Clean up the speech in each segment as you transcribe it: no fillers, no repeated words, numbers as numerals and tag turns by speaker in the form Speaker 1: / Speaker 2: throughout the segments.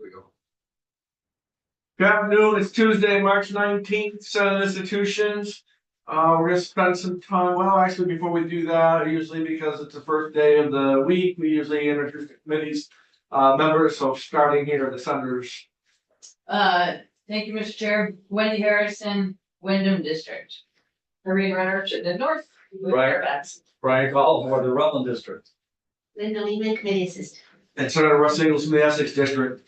Speaker 1: we go. Good afternoon, it's Tuesday, March 19th, Senate institutions. We're gonna spend some time, well, actually, before we do that, usually because it's the first day of the week, we usually introduce the committee's members, so starting here, the senators.
Speaker 2: Thank you, Mr. Chair. Wendy Harrison, Wyndham District. Maureen Renner, the North.
Speaker 1: Right.
Speaker 3: Brian Call for the Rutland District.
Speaker 4: Linda Lehman, Committee Assistant.
Speaker 1: And Senator Russ Ingles from the Essex District.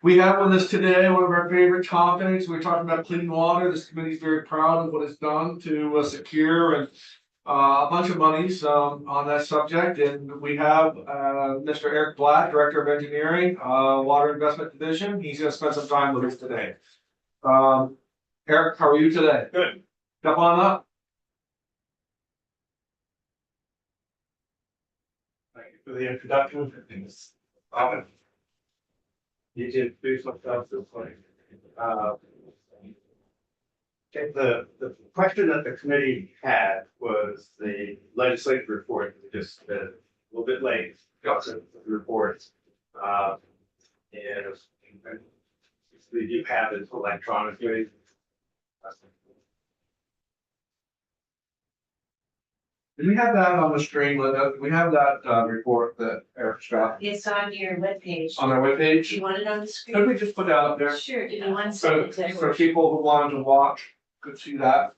Speaker 1: We have with us today one of our favorite topics. We're talking about clean water. This committee is very proud of what it's done to secure and a bunch of monies on that subject. And we have Mr. Eric Black, Director of Engineering, Water Investment Division. He's going to spend some time with us today. Eric, how are you today?
Speaker 3: Good.
Speaker 1: Come on up.
Speaker 3: Thank you for the introduction. You did do some stuff this morning. The question that the committee had was the legislative report, just a little bit late, got some reports. And you have it electronically.
Speaker 1: Do we have that on the screen, Linda? We have that report that Eric's got
Speaker 4: It's on your webpage.
Speaker 1: on our
Speaker 4: Do
Speaker 1: webpage.
Speaker 4: you want it on the
Speaker 1: Could
Speaker 4: screen?
Speaker 1: we just put that up there?
Speaker 4: Sure, give me one
Speaker 1: So
Speaker 4: second.
Speaker 1: for people who wanted to watch, could see that.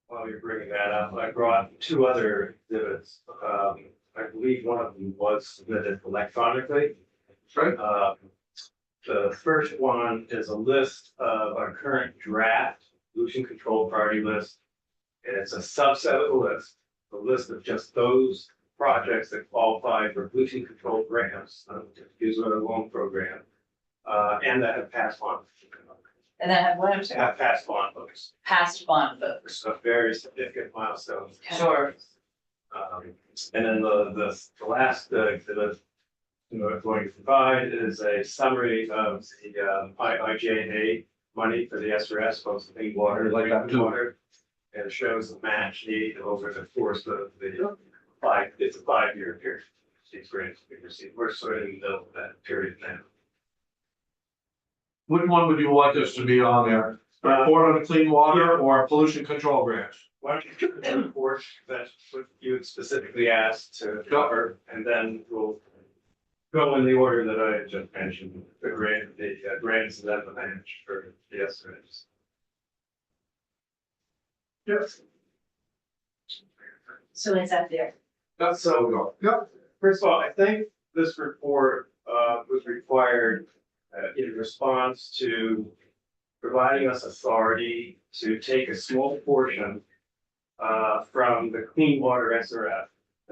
Speaker 3: While you're bringing that up, I brought two other exhibits. I believe one of them was submitted electronically.
Speaker 1: Right.
Speaker 3: The first one is a list of our current draft pollution control priority list. And it's a subset of the list, a list of just those projects that qualify for pollution control grants, use of a loan program, and that have passed on.
Speaker 2: And I have what I'm sorry,
Speaker 3: Have passed on books.
Speaker 2: past bond votes.
Speaker 3: So very significant milestones.
Speaker 2: Sure.
Speaker 3: And then the last exhibit, going to provide is a summary of the IIJA money for the SRS, both clean water,
Speaker 1: Like that
Speaker 3: drinking
Speaker 1: too.
Speaker 3: water. And it shows the match need over the course of the it's a 5-year period. These grants we received. We're sort of in the middle of that period now.
Speaker 1: Which one would you like us to be on there? Report on clean water or pollution control grants?
Speaker 3: Why don't you do the report, that's what you had specifically asked to cover, and then we'll go in the order that I just mentioned, the grants and then the match for the SRS. Yes.
Speaker 4: So it's up there.
Speaker 1: That's so we go. Yep.
Speaker 3: First of all, I think this report was required in response to providing us authority to take a small portion from the clean water SRF,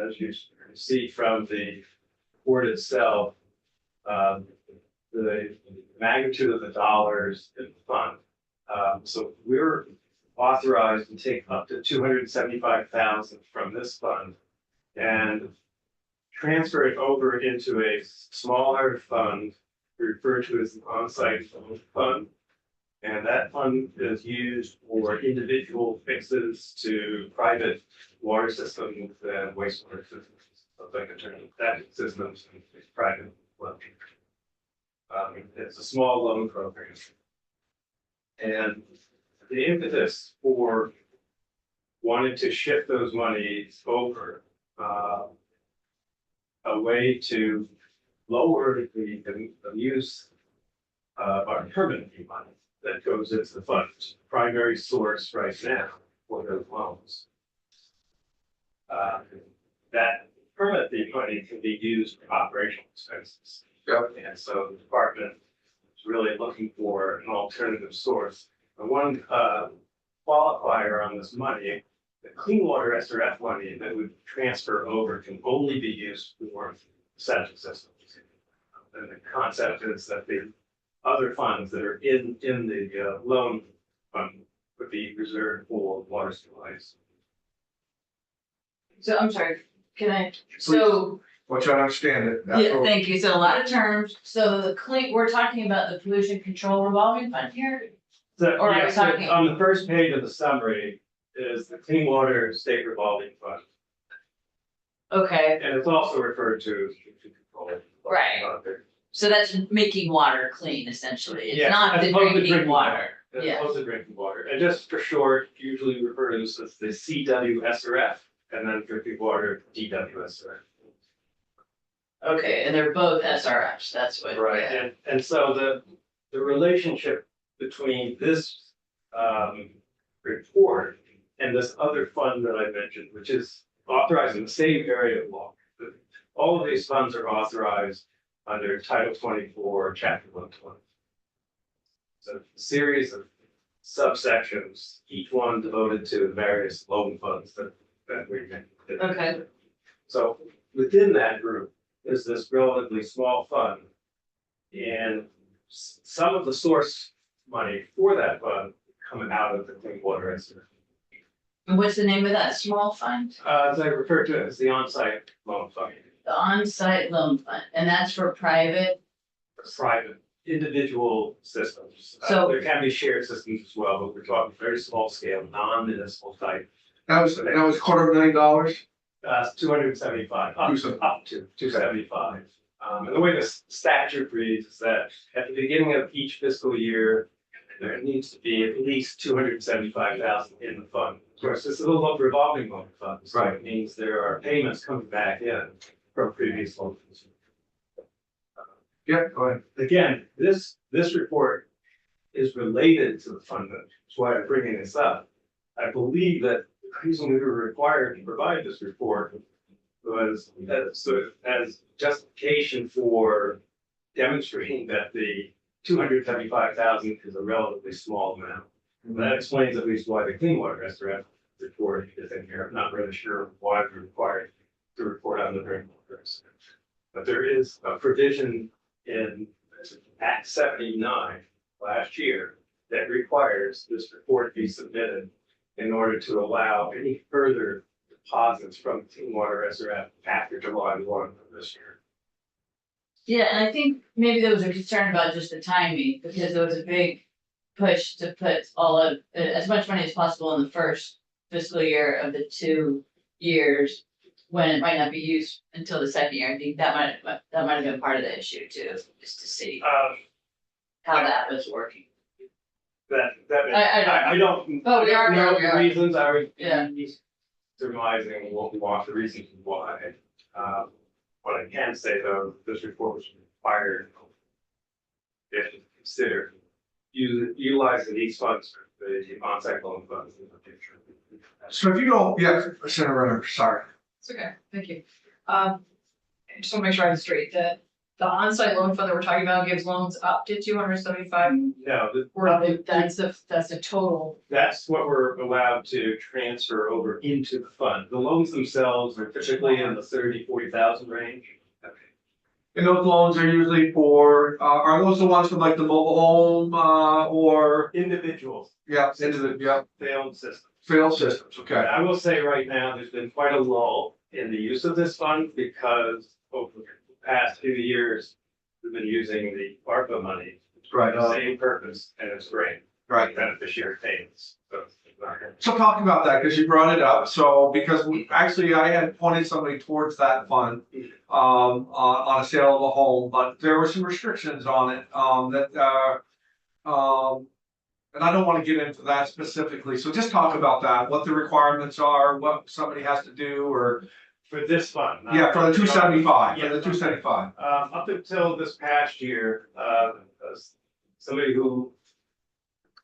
Speaker 3: as you see from the report itself, the magnitude of the dollars in the fund. So we're authorized to take up to $275,000 from this fund and transfer it over into a smaller fund referred to as an on-site fund. And that fund is used for individual fixes to private water systems and wastewater systems, like that systems and private well. It's a small loan program. And the impetus for wanting to shift those monies over a way to lower the use of our permanent money that goes into the fund, primary source right now for those loans. That permanent money can be used for operational expenses.
Speaker 1: Yep.
Speaker 3: And so the department is really looking for an alternative source. The one qualifier on this money, the clean water SRF money that would transfer over can only be used for septic systems. And the concept is that the other funds that are in the loan fund would be reserved for water supplies.
Speaker 2: So I'm sorry, can I, so,
Speaker 1: Want you to understand it.
Speaker 2: yeah, thank you. So a lot of terms. So the clean, we're talking about the pollution control revolving fund here.
Speaker 3: So,
Speaker 2: Or are we
Speaker 3: yeah, so
Speaker 2: talking-
Speaker 3: on the first page of the summary is the Clean Water State Revolving Fund.
Speaker 2: Okay,
Speaker 3: And it's also referred to as pollution control.
Speaker 2: Right. so that's making water clean essentially. It's
Speaker 3: Yeah,
Speaker 2: not
Speaker 3: as
Speaker 2: the
Speaker 3: opposed to
Speaker 2: drinking water.
Speaker 3: As
Speaker 2: Yeah.
Speaker 3: opposed to drinking water, and just for short, usually refer to this as the CWSRF, and then drinking water, DWSRF.
Speaker 2: Okay, and they're both SRFs. That's what.
Speaker 3: Right,
Speaker 2: yeah.
Speaker 3: and so the relationship between this report and this other fund that I mentioned, which is authorized in the same area of law. All of these funds are authorized under Title 24, Chapter 120. So a series of subsections, each one devoted to the various loan funds that we mentioned.
Speaker 2: Okay.
Speaker 3: So within that group is this relatively small fund. And some of the source money for that fund coming out of the Clean Water Institute.
Speaker 2: And what's the name of that small fund?
Speaker 3: As I refer to it as the on-site loan fund,
Speaker 2: The on-site loan fund, and that's for private.
Speaker 3: private, individual systems.
Speaker 2: So-
Speaker 3: There can be shared systems as well, but we're talking very small scale, non-municipal type.
Speaker 1: That was $250,000.
Speaker 3: 275, up to 275. And the way the statute reads is that at the beginning of each fiscal year, there needs to be at least 275,000 in the fund. Of course, this is a little revolving loan fund, so
Speaker 1: Right.
Speaker 3: it means there are payments coming back in from previous loans.
Speaker 1: Yeah, go ahead.
Speaker 3: Again, this report is related to the fund, that's why I'm bringing this up. I believe that the reason we were required to provide this report was as justification for demonstrating that the 275,000 is a relatively small amount. And that explains at least why the Clean Water SRF report is in here. I'm not really sure why we're required to report on the drinking water SRF. But there is a provision in Act 79 last year that requires this report be submitted in order to allow any further deposits from Clean Water SRF after July 1 of this year.
Speaker 2: Yeah, and I think maybe there was a concern about just the timing, because there was a big push to put all of, as much money as possible in the first fiscal year of the 2 years, when it might not be used until the second year. I think that might have been part of the issue too, just to see how that was working.
Speaker 3: I don't.
Speaker 2: Oh, we are,
Speaker 3: know
Speaker 2: we are.
Speaker 3: the reasons. I would
Speaker 2: Yeah.
Speaker 3: be surmising what we want, the reasons why. What I can say though, this report was required if you consider utilizing these funds, the on-site loan funds in the future.
Speaker 1: So if you don't, yeah, Senator Renner, sorry.
Speaker 5: It's okay, thank you. I just want to make sure I have it straight, the onsite loan fund that we're talking about gives loans up to 275,
Speaker 3: No,
Speaker 5: that's the total.
Speaker 3: that's what we're allowed to transfer over into the fund. The loans themselves are typically in the 40,000 range.
Speaker 1: And those loans are usually for, are those the ones for like the mobile home, or,
Speaker 3: Individuals,
Speaker 1: yeah,
Speaker 3: failed systems.
Speaker 1: failed systems, okay.
Speaker 3: I will say right now, there's been quite a lull in the use of this fund because over the past few years, we've been using the ARPA money
Speaker 1: Right,
Speaker 3: for the same purpose, and it's great,
Speaker 1: right.
Speaker 3: beneficiary payments.
Speaker 1: So talk about that, because you brought it up, so, because I had pointed somebody towards that fund, on a sale of a home, but there were some restrictions on it, and I don't want to get into that specifically, so just talk about that, what the requirements are, what somebody has to do, or,
Speaker 3: For this fund. not-
Speaker 1: yeah, for the 275,
Speaker 3: Yeah.
Speaker 1: for the 275.
Speaker 3: Up until this past year, somebody who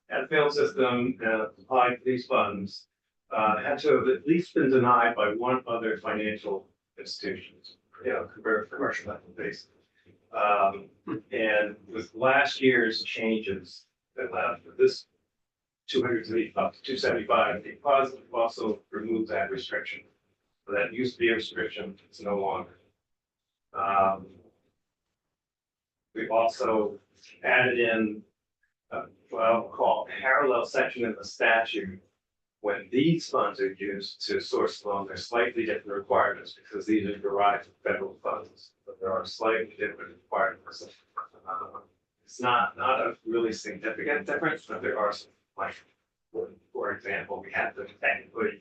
Speaker 3: had a failed system, applied for these funds, had to have at least been denied by one other financial institution, commercial basis. And with last year's changes that allowed for this 275, the positive also removed that restriction. So that used to be a restriction, it's no longer. We've also added in, what I'll call a parallel section in the statute When these funds are used to source loan, there's slightly different requirements because these are derived from federal funds, but there are slightly different requirements. It's not a really significant difference, but there are some, like, for example, we have to technically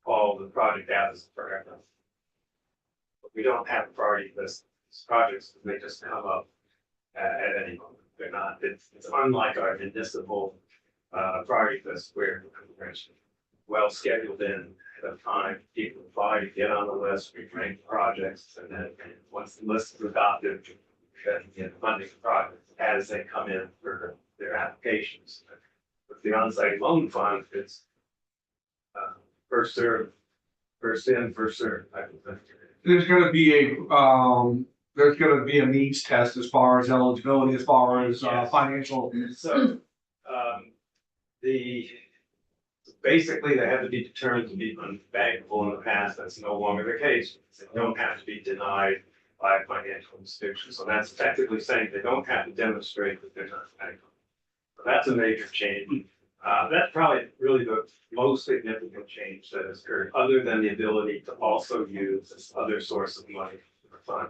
Speaker 3: call the project out as a forever. But we don't have a priority list, these projects, they just come up at any moment. They're not, it's unlike our municipal priority list where it's well scheduled in at a time, people apply to get on the list, we rank projects, and then once the list is adopted, then get funding the project as they come in for their applications. With the onsite loan fund, it's first served, first in, first served type of thing.
Speaker 1: There's gonna be a needs test as far as eligibility, as far as
Speaker 3: Yes.
Speaker 1: financial.
Speaker 3: So, basically, they have to be determined to be unbankable in the past, that's no longer the case. They don't have to be denied by a financial institution, so that's effectively saying they don't have to demonstrate that they're not bankable. So that's a major change. That's probably really the most significant change that has occurred, other than the ability to also use this other source of money for fund.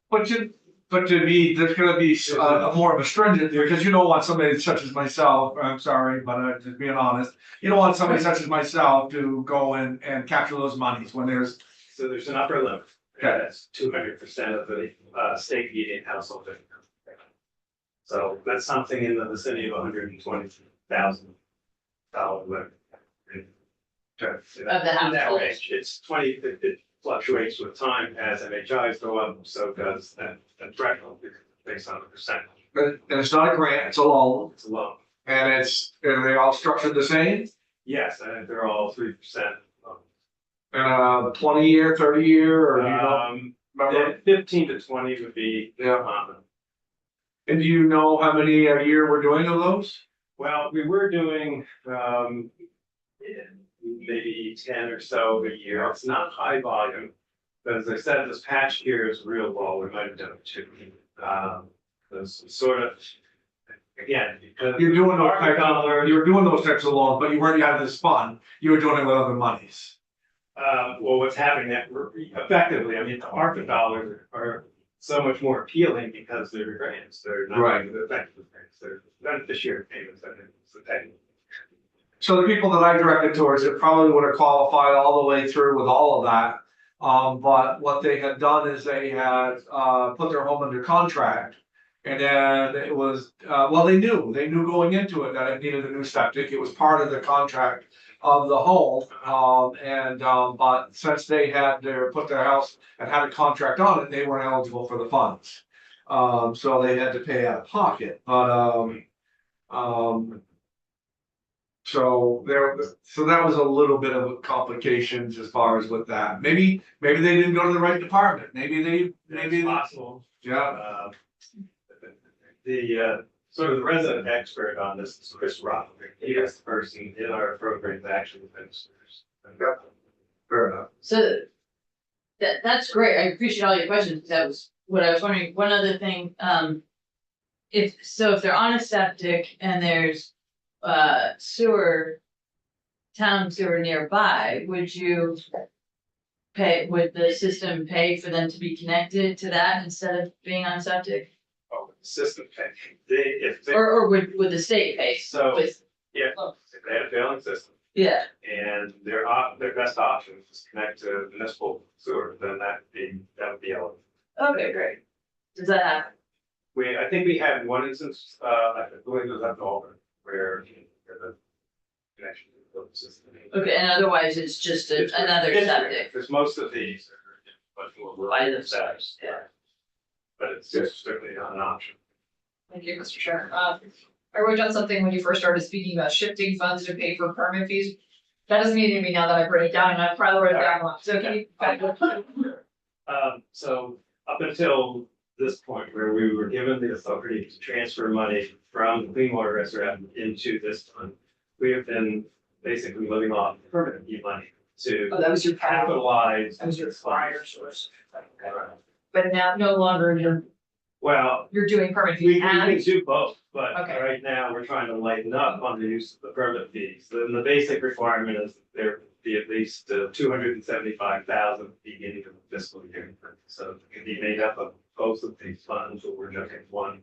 Speaker 1: But to me, there's gonna be more of a stringent there, because you don't want somebody such as myself, I'm sorry, but just being honest. You don't want somebody such as myself to go in and capture those monies when there's,
Speaker 3: So there's an upper limit.
Speaker 1: Okay.
Speaker 3: That's 200% of the state median household income. So that's something in the vicinity of $120,000 limit.
Speaker 2: Of the
Speaker 3: In that
Speaker 2: household.
Speaker 3: range, it's 20, it fluctuates with time as MHIs go up, so does that threshold based on the percentage.
Speaker 1: and it's not a grant, it's a loan,
Speaker 3: It's a loan.
Speaker 1: and are they all structured the same?
Speaker 3: Yes, I think they're all 3%.
Speaker 1: And 20-year, 30-year, or you know, remember?
Speaker 3: 15 to 20 would be
Speaker 1: Yeah,
Speaker 3: common.
Speaker 1: and do you know how many a year we're doing of those?
Speaker 3: Well, we were doing, maybe 10 or so a year. It's not high volume. But as I said, this past year is real low. We might have done 2. This sort of, again, because.
Speaker 1: You're doing those types
Speaker 3: $100
Speaker 1: of, you were doing those types of loans, but you weren't out of this fund, you were doing it with other monies.
Speaker 3: Well, what's happening that effectively, I mean, the ARPA dollars are so much more appealing because they're grants. They're not
Speaker 1: Right.
Speaker 3: effective grants. They're beneficiary payments. I think it's the technical.
Speaker 1: So the people that I directed towards it probably would have qualified all the way through with all of that. But what they had done is they had, put their home under contract. And then it was, well, they knew going into it that it needed a new septic. It was part of the contract of the home. But since they had put their house and had a contract on it, they weren't eligible for the funds. So they had to pay out of pocket, but, so that was a little bit of complications as far as with that. Maybe they didn't go to the right department. Maybe,
Speaker 3: It's possible.
Speaker 1: yeah.
Speaker 3: The sort of the resident expert on this is Chris Rock. He is the person in our program that actually administers.
Speaker 1: Fair enough.
Speaker 2: So that's great. I appreciate all your questions, because that was what I was wondering. One other thing, if they're on a septic and there's town sewer nearby, would the system pay for them to be connected to that instead of being on septic?
Speaker 3: Oh, the system, if they,
Speaker 2: Or would the state pay?
Speaker 3: So-
Speaker 2: With-
Speaker 3: yeah, if they had a failing system
Speaker 2: Yeah,
Speaker 3: and their best option is to connect to municipal sewer, then that would be eligible.
Speaker 2: okay, great. Does that happen?
Speaker 3: I think we had one instance, I believe it was up in Auburn, where the connection to the system.
Speaker 2: Okay, and otherwise it's just another
Speaker 3: It's-
Speaker 2: septic.
Speaker 3: Because most of these are much more.
Speaker 2: By
Speaker 3: rural
Speaker 2: themselves,
Speaker 3: settings,
Speaker 2: yeah.
Speaker 3: right. But it's just strictly not an option.
Speaker 5: Thank you, Mr. Chair. I wrote down something when you first started speaking about shifting funds to pay for permit fees. That doesn't mean anything to me now that I've written it down, and I probably wrote it down wrong. So can you?
Speaker 3: So up until this point where we were given the authority to transfer money from the Clean Water Reserve into this fund, we have been basically living off permanent fee money to
Speaker 5: Oh, that was your
Speaker 3: capitalize.
Speaker 5: That was your
Speaker 3: this
Speaker 5: prior
Speaker 3: fund.
Speaker 5: source.
Speaker 3: Right.
Speaker 5: But now, no longer your
Speaker 3: Well,
Speaker 5: You're doing permit
Speaker 3: we
Speaker 5: fees
Speaker 3: can
Speaker 5: and,
Speaker 3: do both, but
Speaker 5: Okay.
Speaker 3: right now, we're trying to lighten up on the use of the permit fees. The basic requirement is there be at least 275,000 beginning of the fiscal year. So it can be made up of both of these funds, or we're just in one.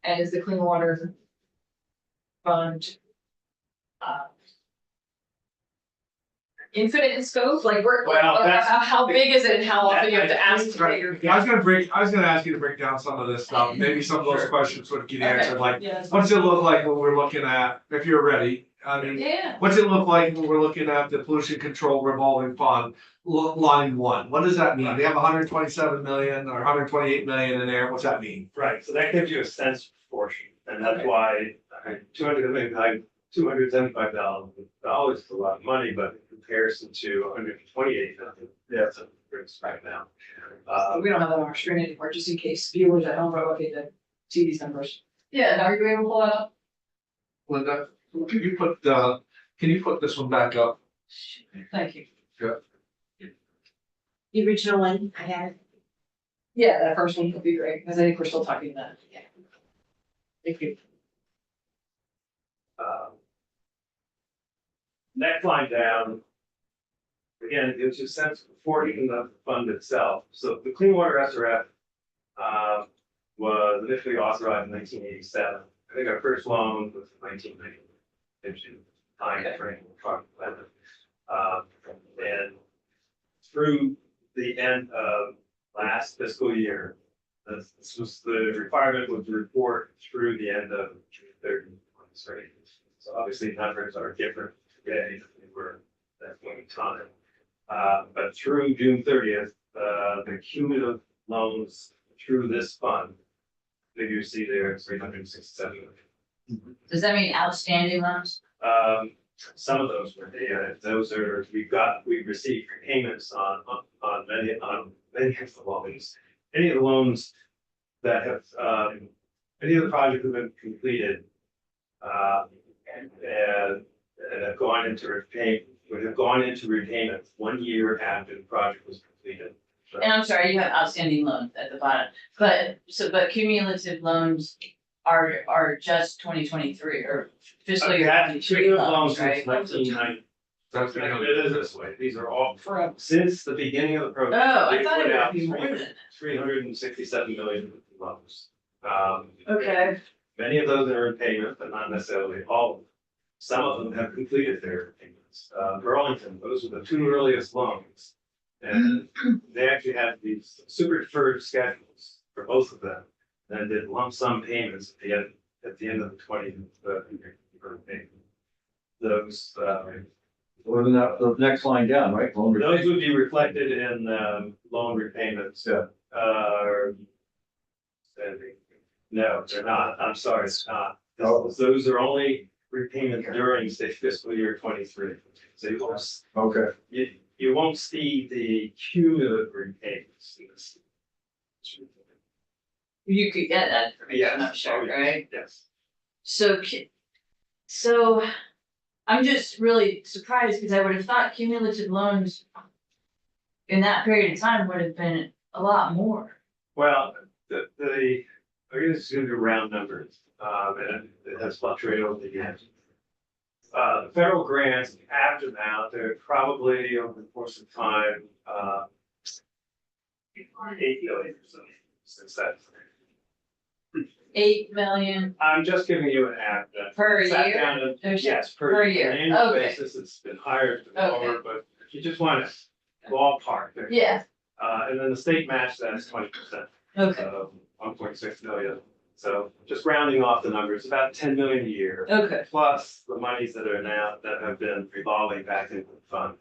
Speaker 5: and is the clean water fund uh, infinite in scope? Like,
Speaker 3: Well, that's-
Speaker 5: how big is it and how often you have to ask to pay your?
Speaker 1: I was gonna ask you to break down some of this stuff, maybe some of those
Speaker 5: Sure.
Speaker 1: questions would get
Speaker 5: Okay.
Speaker 1: answered, like,
Speaker 5: Yeah.
Speaker 1: what's it look like when we're looking at, if you're ready? I mean,
Speaker 2: Yeah,
Speaker 1: what's it look like when we're looking at the pollution control revolving fund, line one? What does that mean? We have 127 million or 128 million in there, what's that mean?
Speaker 3: Right, so that gives you a sense of proportion, and that's
Speaker 5: Okay.
Speaker 3: why $275 is a lot of money, but in comparison to 128, that's a great right now.
Speaker 5: We don't have that on our screen anymore, just in case viewers at home are looking to see these numbers. Yeah, now are you able to pull that up?
Speaker 1: Linda, can you put this one back up?
Speaker 5: Thank you.
Speaker 4: The original one, I have it.
Speaker 5: Yeah, that first one would be great, because I think we're still talking that. Yeah. Thank you.
Speaker 3: Next line down. Again, it gives you a sense of proportion of the fund itself. So the Clean Water SRF was initially authorized in 1987. I think our first loan was in 1990. Time frame, we're talking about it. And through the end of last fiscal year, this was the requirement was to report through the end of June 30. So obviously numbers are different today than they were at that point in time. But through June 30th, the cumulative loans through this fund, that you see there, 367 million.
Speaker 2: does that mean outstanding loans?
Speaker 3: Some of those were, those are, we've received repayments on many of the loans. Any of the loans that have, any of the projects have been completed, and have gone into repayment 1 year after the project was completed.
Speaker 2: And I'm sorry, you have outstanding loans at the bottom, but cumulative lones are just 2023 or fiscal year
Speaker 3: That
Speaker 2: 23
Speaker 3: cumulative
Speaker 2: loans,
Speaker 3: loans
Speaker 2: right?
Speaker 3: since 1990.
Speaker 1: That's
Speaker 3: It is this way, these are all,
Speaker 5: Forever.
Speaker 3: since the beginning of the program.
Speaker 2: Oh, I
Speaker 3: we
Speaker 2: thought
Speaker 3: put
Speaker 2: it
Speaker 3: out
Speaker 2: would be more than that.
Speaker 3: 367 million loans.
Speaker 2: Okay,
Speaker 3: Many of those are in payment, but not necessarily all of them. Some of them have completed their payments. Burlington, those were the two earliest loans. And they actually had these super deferred schedules for both of them. And did lump sum payments at the end of the 20 payment. Those,
Speaker 6: Or the next line down, right? Loan
Speaker 3: those
Speaker 6: repayment.
Speaker 3: would be reflected in loan repayments.
Speaker 6: Yeah.
Speaker 3: No, they're not. I'm sorry, it's not.
Speaker 6: Oh.
Speaker 3: Those are only repayments during say fiscal year 23. So
Speaker 6: Okay,
Speaker 3: you won't see the cumulative repayments.
Speaker 2: you could get that information,
Speaker 3: Yes.
Speaker 2: I'm sure,
Speaker 3: Oh, yes.
Speaker 2: right?
Speaker 3: Yes.
Speaker 2: So I'm just really surprised because I would have thought cumulative loans in that period of time would have been a lot more.
Speaker 3: Well, I guess it's gonna be round numbers, and it has fluctuated over the years. The federal grants after that, they're probably over the course of time, 8 million or something, since that.
Speaker 2: 8 million
Speaker 3: I'm just giving you an average.
Speaker 2: per
Speaker 3: Sat
Speaker 2: year?
Speaker 3: down and-
Speaker 2: There's-
Speaker 3: Yes,
Speaker 2: per
Speaker 3: per
Speaker 2: year.
Speaker 3: year. On an annual
Speaker 2: Okay.
Speaker 3: basis, it's been higher, it's been lower, but if you just want to ballpark there.
Speaker 2: Yeah,
Speaker 3: And then the state match that's 20%,
Speaker 2: okay,
Speaker 3: 1.6 million. So just rounding off the numbers, about 10 million a year,
Speaker 2: okay,
Speaker 3: plus the monies that have been revolving back into the fund.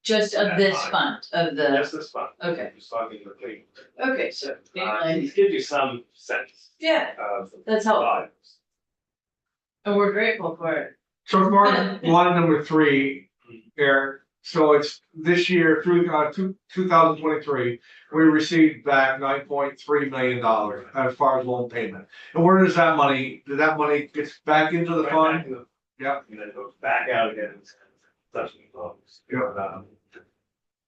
Speaker 2: just of this fund, of the,
Speaker 3: Just this fund.
Speaker 2: okay,
Speaker 3: Just talking the clean.
Speaker 2: okay, so. 8 million.
Speaker 3: It gives you some sense
Speaker 2: Yeah,
Speaker 3: of
Speaker 2: that's helpful,
Speaker 3: volumes.
Speaker 2: and we're grateful for it.
Speaker 1: So it's marked line number 3, Eric, so it's this year through 2023, we received back $9.3 million as far as loan payment. And where does that money, gets back into the
Speaker 3: Right
Speaker 1: fund?
Speaker 3: back in the-
Speaker 1: Yeah.
Speaker 3: And then goes back out again, and such loans.
Speaker 1: Yeah.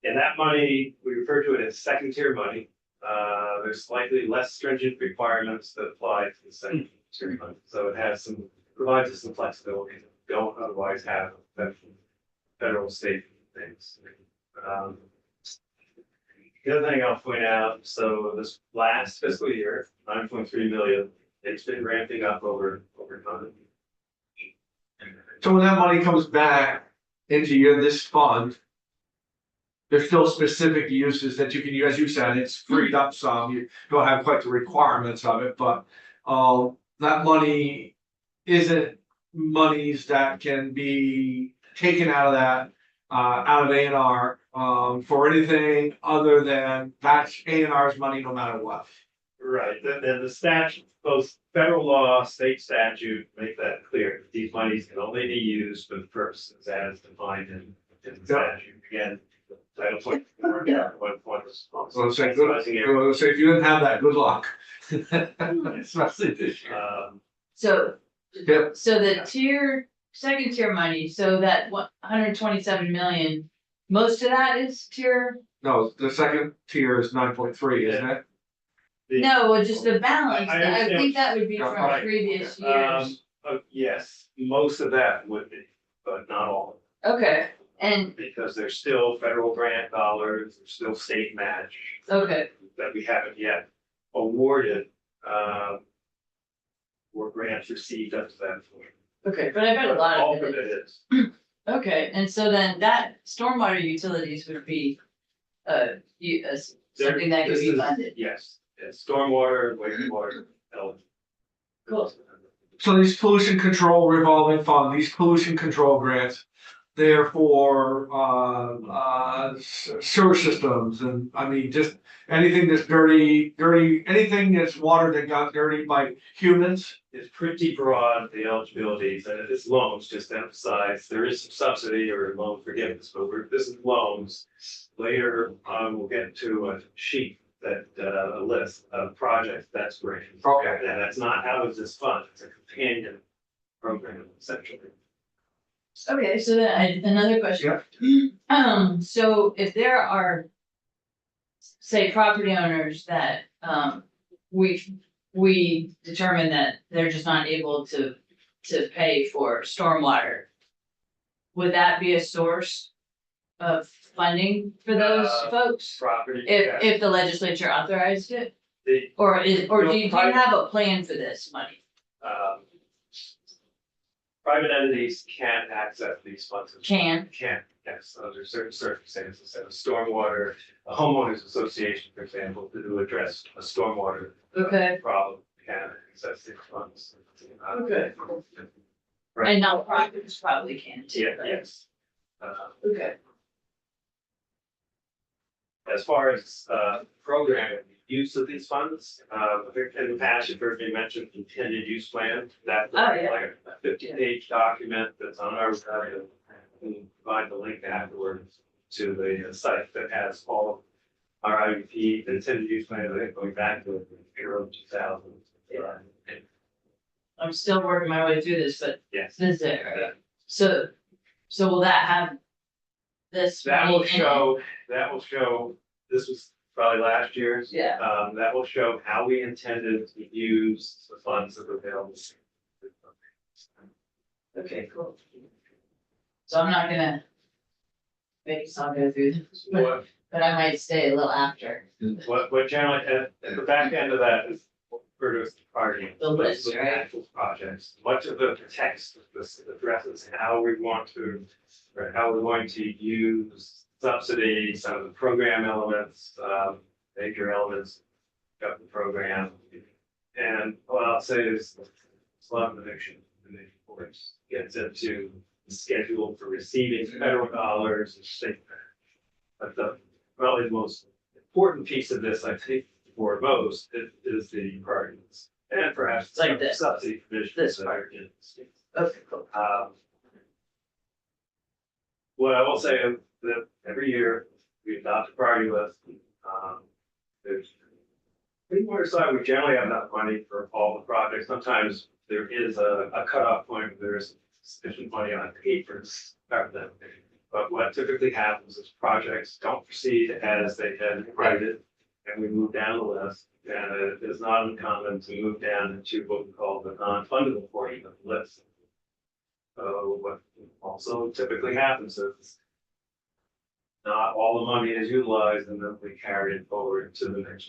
Speaker 3: And that money, we refer to it as second tier money. There's slightly less stringent requirements that apply to the second tier fund. So it has some, provides us some flexibility that we don't otherwise have with federal, state things. Um, The other thing I'll point out, so this last fiscal year, 9.3 million, it's been ramping up over time.
Speaker 1: So when that money comes back into this fund. There's still specific uses that you can use, as you said, it's freed up some, you don't have quite the requirements of it, but. That money isn't monies that can be taken out of that. Out of A and R, for anything other than that's A and R's money no matter what.
Speaker 3: Right, then the statute, both federal law, state statute make that clear. These monies can only be used for the purposes as defined in the statute. Again, Title 24, 1.1.
Speaker 1: So it's like, so if you didn't have that, good luck. Especially this year.
Speaker 2: So,
Speaker 1: Yep.
Speaker 2: so the second tier money, so that 127 million, most of that is tier?
Speaker 1: No, the second tier is 9.3, isn't it?
Speaker 2: No, well, just the balance,
Speaker 3: I
Speaker 2: I
Speaker 3: understand.
Speaker 2: think that would be
Speaker 1: Yeah,
Speaker 2: from
Speaker 3: right.
Speaker 2: previous years.
Speaker 3: Yes, most of that would be, but not all.
Speaker 2: Okay, and,
Speaker 3: Because there's still federal grant dollars, there's still state match
Speaker 2: okay,
Speaker 3: that we haven't yet awarded. Or grants received up to that point.
Speaker 2: okay, but I bet a lot
Speaker 3: All
Speaker 2: of
Speaker 3: of
Speaker 2: it
Speaker 3: it
Speaker 2: is.
Speaker 3: is.
Speaker 2: Okay, and so then that stormwater utilities would be, something that could
Speaker 3: This
Speaker 2: be
Speaker 3: is-
Speaker 2: funded.
Speaker 3: Yes, it's stormwater, wastewater, eligible.
Speaker 2: Cool.
Speaker 1: So these pollution control revolving fund, these pollution control grants, they're for sewer systems and I mean, just anything that's dirty, anything that's water that got dirty by humans.
Speaker 3: It's pretty broad, the eligibilities, and it's loans, just to emphasize, there is some subsidy or loan forgiveness, but this is loans. Later, we'll get to a sheet that, a list of projects that's great.
Speaker 1: Okay.
Speaker 3: And that's not out of this fund, it's a companion program essentially.
Speaker 2: Okay, so then another question. So if there are, say, property owners that, we determine that they're just not able to pay for stormwater. Would that be a source of funding for those folks?
Speaker 3: Property.
Speaker 2: If the legislature authorized it?
Speaker 3: The,
Speaker 2: Or do you have a plan for this money?
Speaker 3: private entities can't access these funds.
Speaker 2: Can,
Speaker 3: Yes, under certain circumstances, and a stormwater, a homeowners association, for example, to address a stormwater
Speaker 2: okay,
Speaker 3: problem, can access these funds.
Speaker 2: Okay.
Speaker 3: Right.
Speaker 2: and nonprofits probably can too,
Speaker 3: Yeah,
Speaker 2: right?
Speaker 3: yes.
Speaker 2: Okay,
Speaker 3: As far as, program use of these funds, I think in the past, you've heard me mention intended use plan. That's
Speaker 2: Oh, yeah.
Speaker 3: like a 50-page document that's on our website. And provide the link afterwards to the site that has all of our IUP, the intended use plan, I think going back to the early 2000s.
Speaker 2: I'm still working my way through this, but
Speaker 3: Yes.
Speaker 2: this is it, right? So will that have this?
Speaker 3: That
Speaker 2: money
Speaker 3: will
Speaker 2: in it?
Speaker 3: show, this was probably last year's.
Speaker 2: Yeah.
Speaker 3: That will show how we intended to use the funds that were available.
Speaker 2: Okay, cool. So I'm not gonna. Maybe I'll go through this,
Speaker 3: What,
Speaker 2: but I might stay a little after.
Speaker 3: what generally, at the back end of that is referred to as the priority.
Speaker 2: The list,
Speaker 3: Those are
Speaker 2: right?
Speaker 3: actual projects. Much of the text of this addresses how we want to, or how we're going to use subsidies, some of the program elements, major elements of the program. And what I'll say is, it's a lot of conviction, and the course gets into the schedule for receiving federal dollars and state. But probably the most important piece of this, I think, for most, is the priorities. And perhaps
Speaker 2: Like this.
Speaker 3: subsidy provisions
Speaker 2: This
Speaker 3: that are in the state.
Speaker 2: Okay, cool.
Speaker 3: What I will say is that every year we adopt a priority list. There's pretty much side, we generally have enough money for all the projects. Sometimes there is a cutoff point where there is sufficient money on paper to start them. But what typically happens is projects don't proceed as they had intended. and we move down the list, and it is not uncommon to move down into what we call the non-fundable portion of the list. So what also typically happens is not all the money is utilized, and then we carry it forward to the next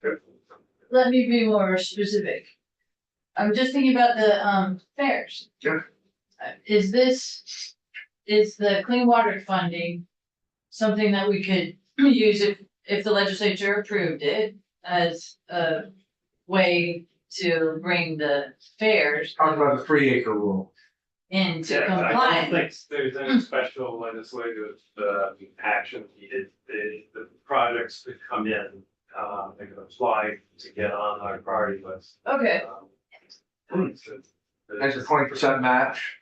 Speaker 3: year.
Speaker 2: Let me be more specific. I'm just thinking about the fairs.
Speaker 1: Yeah.
Speaker 2: Is the clean water funding something that we could use if the legislature approved it as a way to bring the fairs
Speaker 1: Talk about the 3 acre rule.
Speaker 2: into
Speaker 3: Yeah, I don't
Speaker 2: compliance?
Speaker 3: think there's any special legislative action needed. The projects could come in, they could apply to get on our priority list.
Speaker 2: Okay,
Speaker 1: That's a 20% match.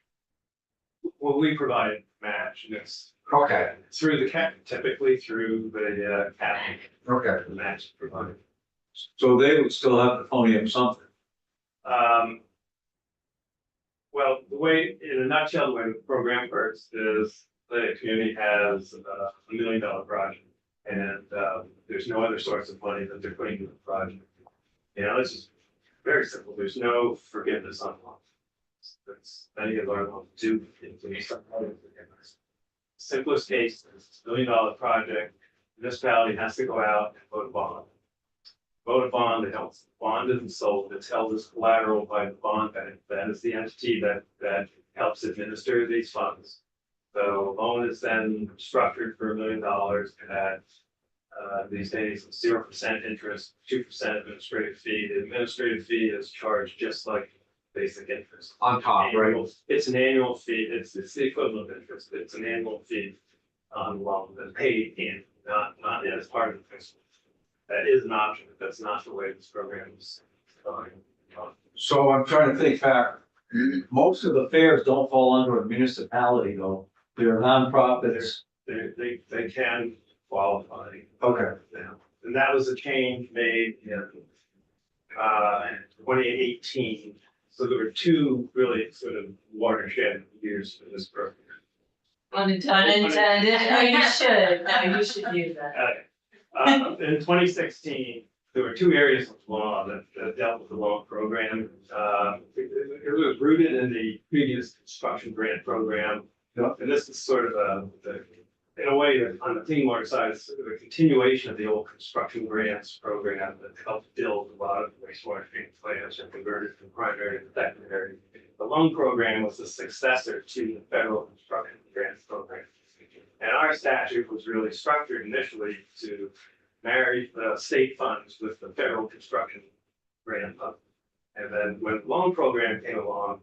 Speaker 3: Well, we provide match, and it's
Speaker 1: Okay,
Speaker 3: through the cap, typically through the cap,
Speaker 1: okay.
Speaker 3: the match is provided.
Speaker 6: So they would still have to pony up something.
Speaker 3: Well, the way, in a nutshell, the way the program works is the community has $1 million project. And there's no other source of money that they're putting into the project. You know, it's just very simple. There's no forgiveness on loans. That's many of our loans do. Include some other forgiveness. Simplest case is $1 million project. Municipality has to go out and vote a bond. Vote a bond that helps. Bond isn't sold. It's held as collateral by the bond bank. That is the entity that helps administer these funds. So loan is then structured for $1 million at these days 0% interest, 2% administrative fee. The administrative fee is charged just like basic interest.
Speaker 1: On top, right?
Speaker 3: It's an annual fee. It's the equivalent of interest. It's an annual fee on the loan that's paid in, not as part of the principal. That is an option, but that's not the way this program is going.
Speaker 6: So I'm trying to think back, most of the fairs don't fall under a municipality though, they're nonprofits.
Speaker 3: They can qualify.
Speaker 6: Okay.
Speaker 3: now. And that was a change made in 2018. So there were two really sort of watershed years for this program.
Speaker 2: unintended, no, you should, no, you should use that.
Speaker 3: In 2016, there were two areas of law that dealt with the loan program. It was rooted in the previous construction grant program. And this is sort of in a way, on the clean water side, it's sort of a continuation of the old construction grants program that helped build a lot of wastewater treatment plants and converted from primary to secondary. The loan program was the successor to the federal construction grants program. And our statute was really structured initially to marry the state funds with the federal construction grant fund. And then when the loan program came along,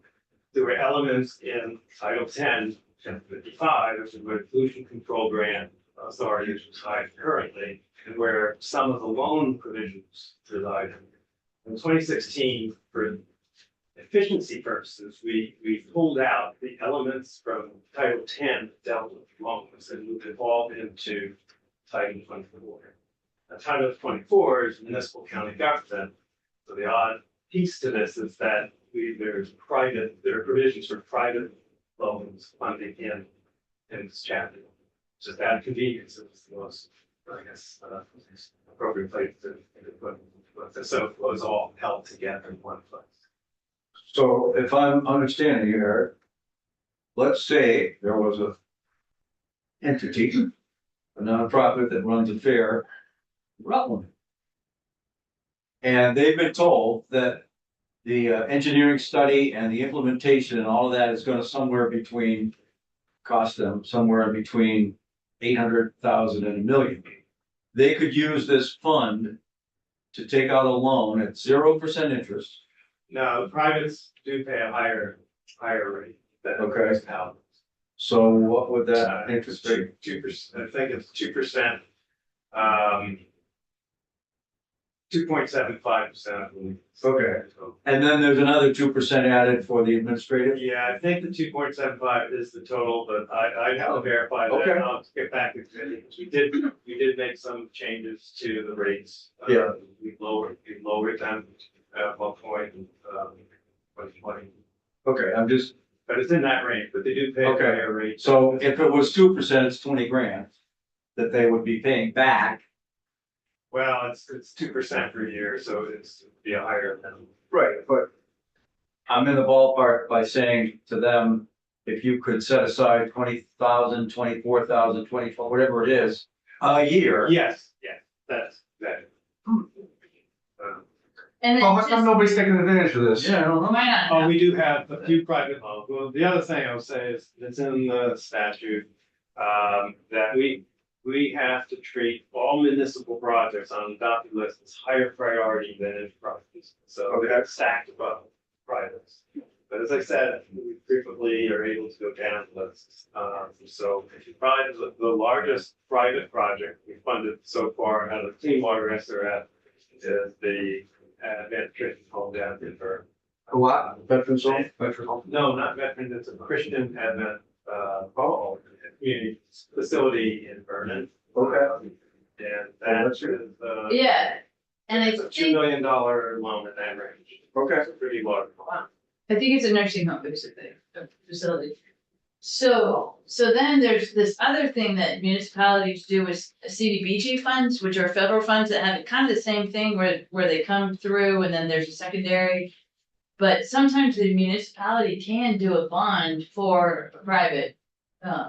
Speaker 3: there were elements in Title 10, 1055, which is where pollution control grant authority is reside currently, and where some of the loan provisions reside. In 2016, for efficiency purposes, we pulled out the elements from Title 10 that dealt with loans and moved it all into Title 24. Now, Title 24 is municipal county government. So the odd piece to this is that there are provisions for private loans funding in this chapter. Just out of convenience, it's the most, I guess, appropriate place to put it. So it was all held together in one place.
Speaker 6: So if I'm understanding here, let's say there was a entity, a nonprofit that runs a fair, in Rutland. And they've been told that the engineering study and the implementation and all of that is gonna cost them somewhere in between 800,000 and $1 million. They could use this fund to take out a loan at 0% interest.
Speaker 3: Now, the privates do pay a higher rate than
Speaker 6: Okay.
Speaker 3: municipalities.
Speaker 6: So what would that interest rate?
Speaker 3: 2%, I think it's 2%. 2.75%.
Speaker 6: Okay. And then there's another 2% added for the administrative?
Speaker 3: Yeah, I think the 2.75 is the total, but I'd have to verify that.
Speaker 6: Okay.
Speaker 3: I'll get back to you. We did make some changes to the rates.
Speaker 6: Yeah.
Speaker 3: We lowered them at one point in 2020.
Speaker 6: Okay, I'm just,
Speaker 3: But it's in that range, but they do pay a
Speaker 6: Okay.
Speaker 3: higher rate.
Speaker 6: so if it was 2%, it's 20 grand. that they would be paying back.
Speaker 3: Well, it's 2% per year, so it's be a higher than.
Speaker 6: Right, but. I'm in the ballpark by saying to them, if you could set aside 20,000, 24,000, 24, whatever it is, a year.
Speaker 3: Yes, that's.
Speaker 2: And
Speaker 1: Oh, how
Speaker 2: it's
Speaker 1: come
Speaker 2: just,
Speaker 1: nobody's taking advantage of this?
Speaker 6: Yeah, I don't know.
Speaker 2: why not?
Speaker 3: Oh, we do have a few private loans. Well, the other thing I would say is, it's in the statute, that we have to treat all municipal projects on the adopted list as higher priority than enterprises. So they're stacked above privates. But as I said, we frequently are able to go down the list. So probably the largest private project we funded so far out of Clean Water SRF is the veteran home down in Vernon.
Speaker 1: A what? Veterans home? Veterans home.
Speaker 3: No, not veteran, it's a Christian Advent, community facility in Vernon.
Speaker 1: Okay.
Speaker 3: And that is,
Speaker 2: Yeah, and I
Speaker 3: it's a $2
Speaker 2: think,
Speaker 3: million loan in that range.
Speaker 1: Okay.
Speaker 3: It's a pretty large.
Speaker 2: I think it's a nursing home, basically, a facility. So then there's this other thing that municipalities do is CDBG funds, which are federal funds that have kind of the same thing where they come through and then there's a secondary. But sometimes the municipality can do a bond for a private,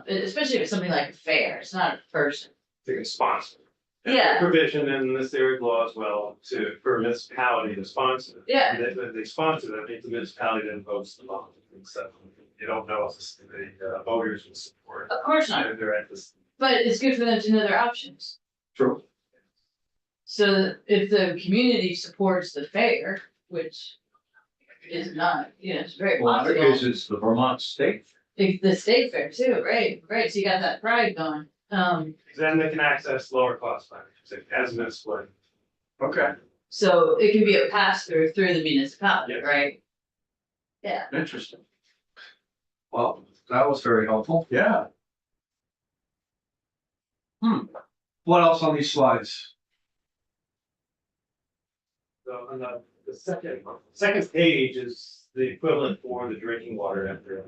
Speaker 2: especially if it's something like a fair, it's not a person.
Speaker 3: They can sponsor. And
Speaker 2: Yeah.
Speaker 3: Provision in this area of law as well for a municipality to sponsor.
Speaker 2: Yeah,
Speaker 3: And if they sponsor, that means the municipality then votes the bond. And so you don't know if the voters will support.
Speaker 2: of course not,
Speaker 3: They're at this.
Speaker 2: but it's good for them to know their options.
Speaker 1: True.
Speaker 2: So if the community supports the fair, which is not, it's very
Speaker 6: Well, in other
Speaker 2: possible.
Speaker 6: cases, the Vermont State.
Speaker 2: The state fair too, right, so you got that pride going,
Speaker 3: Then they can access lower cost financing as municipal.
Speaker 1: Okay.
Speaker 2: so it can be a pass through the municipality,
Speaker 3: Yes.
Speaker 2: right? Yeah,
Speaker 6: Interesting.
Speaker 1: Well, that was very helpful.
Speaker 6: Yeah.
Speaker 1: What else on these slides?
Speaker 3: So on the second page is the equivalent for the drinking water after.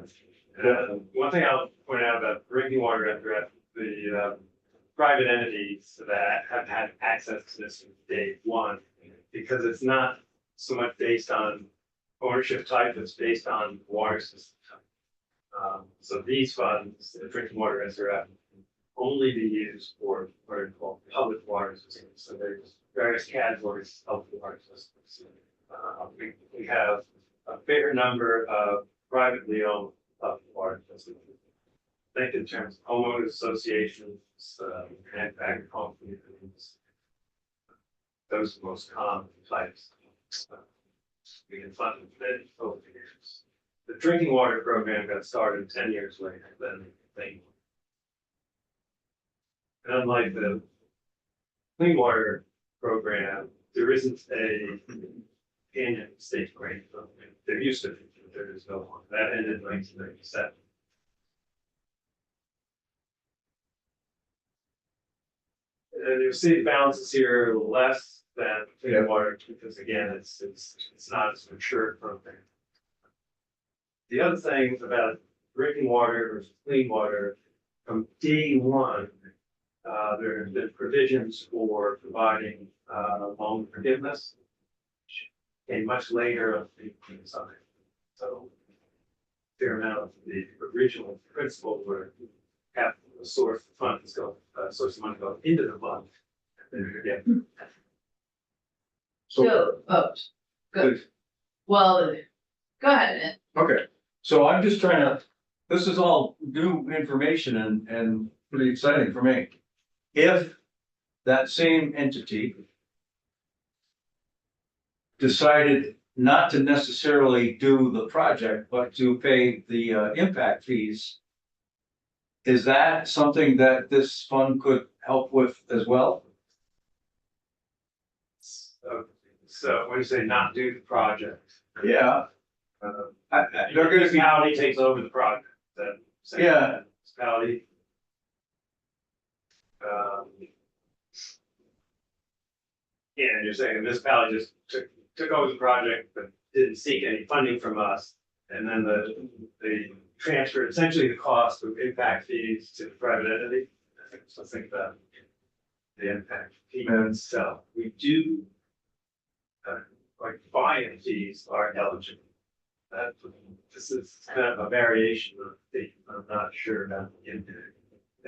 Speaker 3: One thing I'll point out about drinking water after the private entities that have had access to this from day one, because it's not so much based on ownership type, it's based on water system type. So these funds, the drinking water SRF, only be used for what are called public water systems. So there's various categories of water systems. We have a fair number of privately owned public water systems. Think in terms of homeowners associations, and agricultural communities. Those are the most common types. We can fund them many over the years. The drinking water program got started 10 years later than the thing. And unlike the clean water program, there isn't a opinion state grant program. There used to be, but there is no one. That ended in 1997. And you'll see the balances here are less than clean water, because again, it's not as mature a program. The other thing about drinking water versus clean water, from day one, there have been provisions for providing loan forgiveness. And much later of the design. So fair amount of the original principle where have the source of funds go, source of money go into the fund. And then again,
Speaker 2: so, good, well, go ahead, Ed.
Speaker 6: Okay, so I'm just trying to, this is all new information and pretty exciting for me. If that same entity decided not to necessarily do the project, but to pay the impact fees, is that something that this fund could help with as well?
Speaker 3: so when you say not do the project,
Speaker 6: Yeah.
Speaker 3: the
Speaker 6: They're gonna be,
Speaker 3: municipality takes over the project, then.
Speaker 6: Yeah.
Speaker 3: Municipality. Yeah, and you're saying the municipality just took over the project, but didn't seek any funding from us. And then they transferred essentially the cost of impact fees to the private entity. So think about the impact fee itself. We do, like buy-in fees are eligible. That, this is kind of a variation of the, I'm not sure about the impact.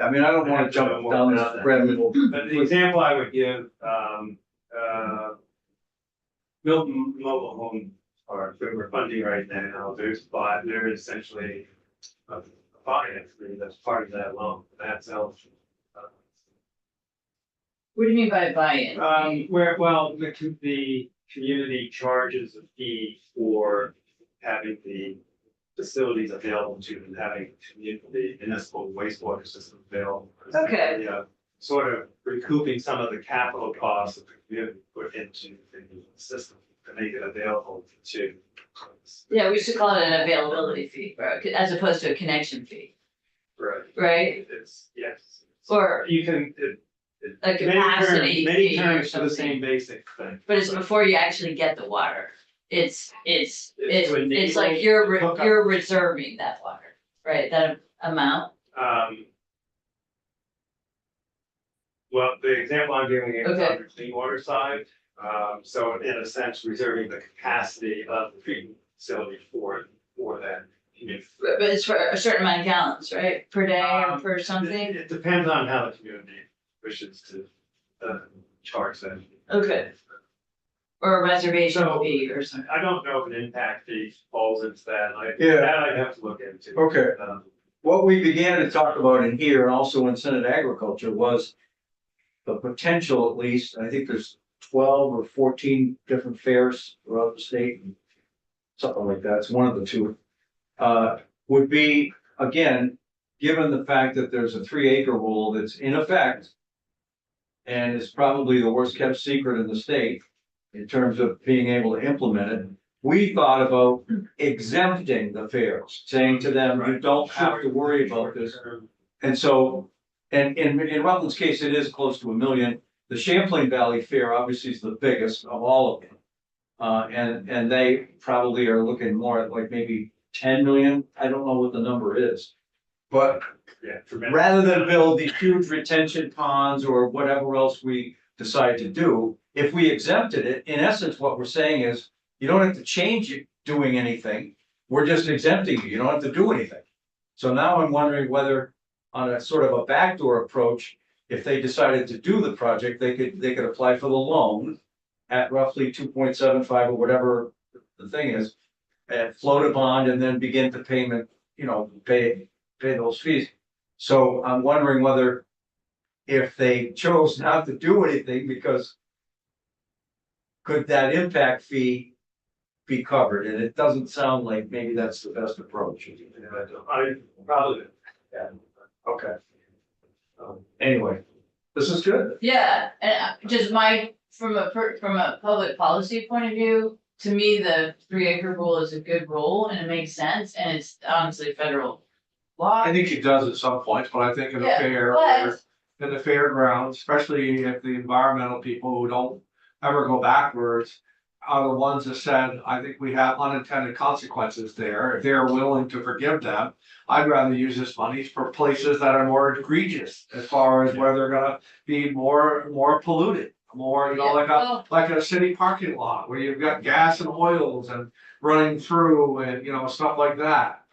Speaker 6: I mean, I don't wanna jump down this rabbit hole.
Speaker 3: But the example I would give, Milton Mobile Home Park, that we're funding right now, they're essentially a finance fee that's part of that loan, that's eligible.
Speaker 2: What do you mean by buy-in?
Speaker 3: Where, well, the community charges a fee for having the facilities available to them, having the municipal wastewater system available.
Speaker 2: Okay.
Speaker 3: Yeah, sort of recouping some of the capital costs that the community put into the system to make it available to.
Speaker 2: Yeah, we should call it an availability fee, as opposed to a connection fee,
Speaker 3: Right.
Speaker 2: right?
Speaker 3: It's, yes.
Speaker 2: Or
Speaker 3: You can,
Speaker 2: a
Speaker 3: many terms,
Speaker 2: capacity
Speaker 3: many
Speaker 2: fee or
Speaker 3: terms for the
Speaker 2: something.
Speaker 3: same basic thing.
Speaker 2: But it's before you actually get the water. It's
Speaker 3: to enable
Speaker 2: like you're
Speaker 3: hookup.
Speaker 2: you're reserving that water, right? That amount.
Speaker 3: Well, the example I'm giving is
Speaker 2: Okay.
Speaker 3: on the clean water side. So in a sense, reserving the capacity of the treatment facility for that. community.
Speaker 2: But it's for a certain amount of gallons, right? Per day or per
Speaker 3: It
Speaker 2: something?
Speaker 3: it depends on how the community wishes to charge that.
Speaker 2: Okay. Or a reservation
Speaker 3: So-
Speaker 2: fee or something.
Speaker 3: I don't know if an impact fee falls into that.
Speaker 6: Yeah.
Speaker 3: That I'd have to look into.
Speaker 6: Okay.
Speaker 3: Um,
Speaker 6: What we began to talk about in here and also in Senate Agriculture was the potential, at least, I think there's 12 or 14 different fairs throughout the state. Something like that, it's one of the two. Would be, again, given the fact that there's a 3-acre rule that's in effect. And is probably the worst kept secret in the state in terms of being able to implement it. We thought about exempting the fairs, saying to them, you don't have to worry about this. And so, and in Rutland's case, it is close to 1 million. The Champlain Valley Fair obviously is the biggest of all of them. And they probably are looking more at like maybe 10 million. I don't know what the number is. But
Speaker 3: Yeah.
Speaker 6: rather than build these huge retention ponds or whatever else we decide to do, if we exempted it, in essence, what we're saying is, you don't have to change it doing anything. We're just exempting you. You don't have to do anything. So now I'm wondering whether on a sort of a backdoor approach, if they decided to do the project, they could apply for the loan at roughly 2.75 or whatever the thing is, and float a bond and then begin to pay those fees. So I'm wondering whether if they chose not to do anything, because could that impact fee be covered? And it doesn't sound like maybe that's the best approach.
Speaker 3: I probably,
Speaker 6: Okay. Anyway, this is good.
Speaker 2: Yeah, and just from a public policy point of view, to me, the 3-acre rule is a good rule and it makes sense and it's honestly federal law.
Speaker 1: I think it does at some points, but I think in a
Speaker 2: Yeah,
Speaker 1: fair,
Speaker 2: but-
Speaker 1: in the fairgrounds, especially if the environmental people who don't ever go backwards are the ones that said, I think we have unintended consequences there. If they're willing to forgive them, I'd rather use this money for places that are more egregious as far as where they're gonna be more polluted. More, like a city parking lot where you've got gas and oils and running through and, stuff like that.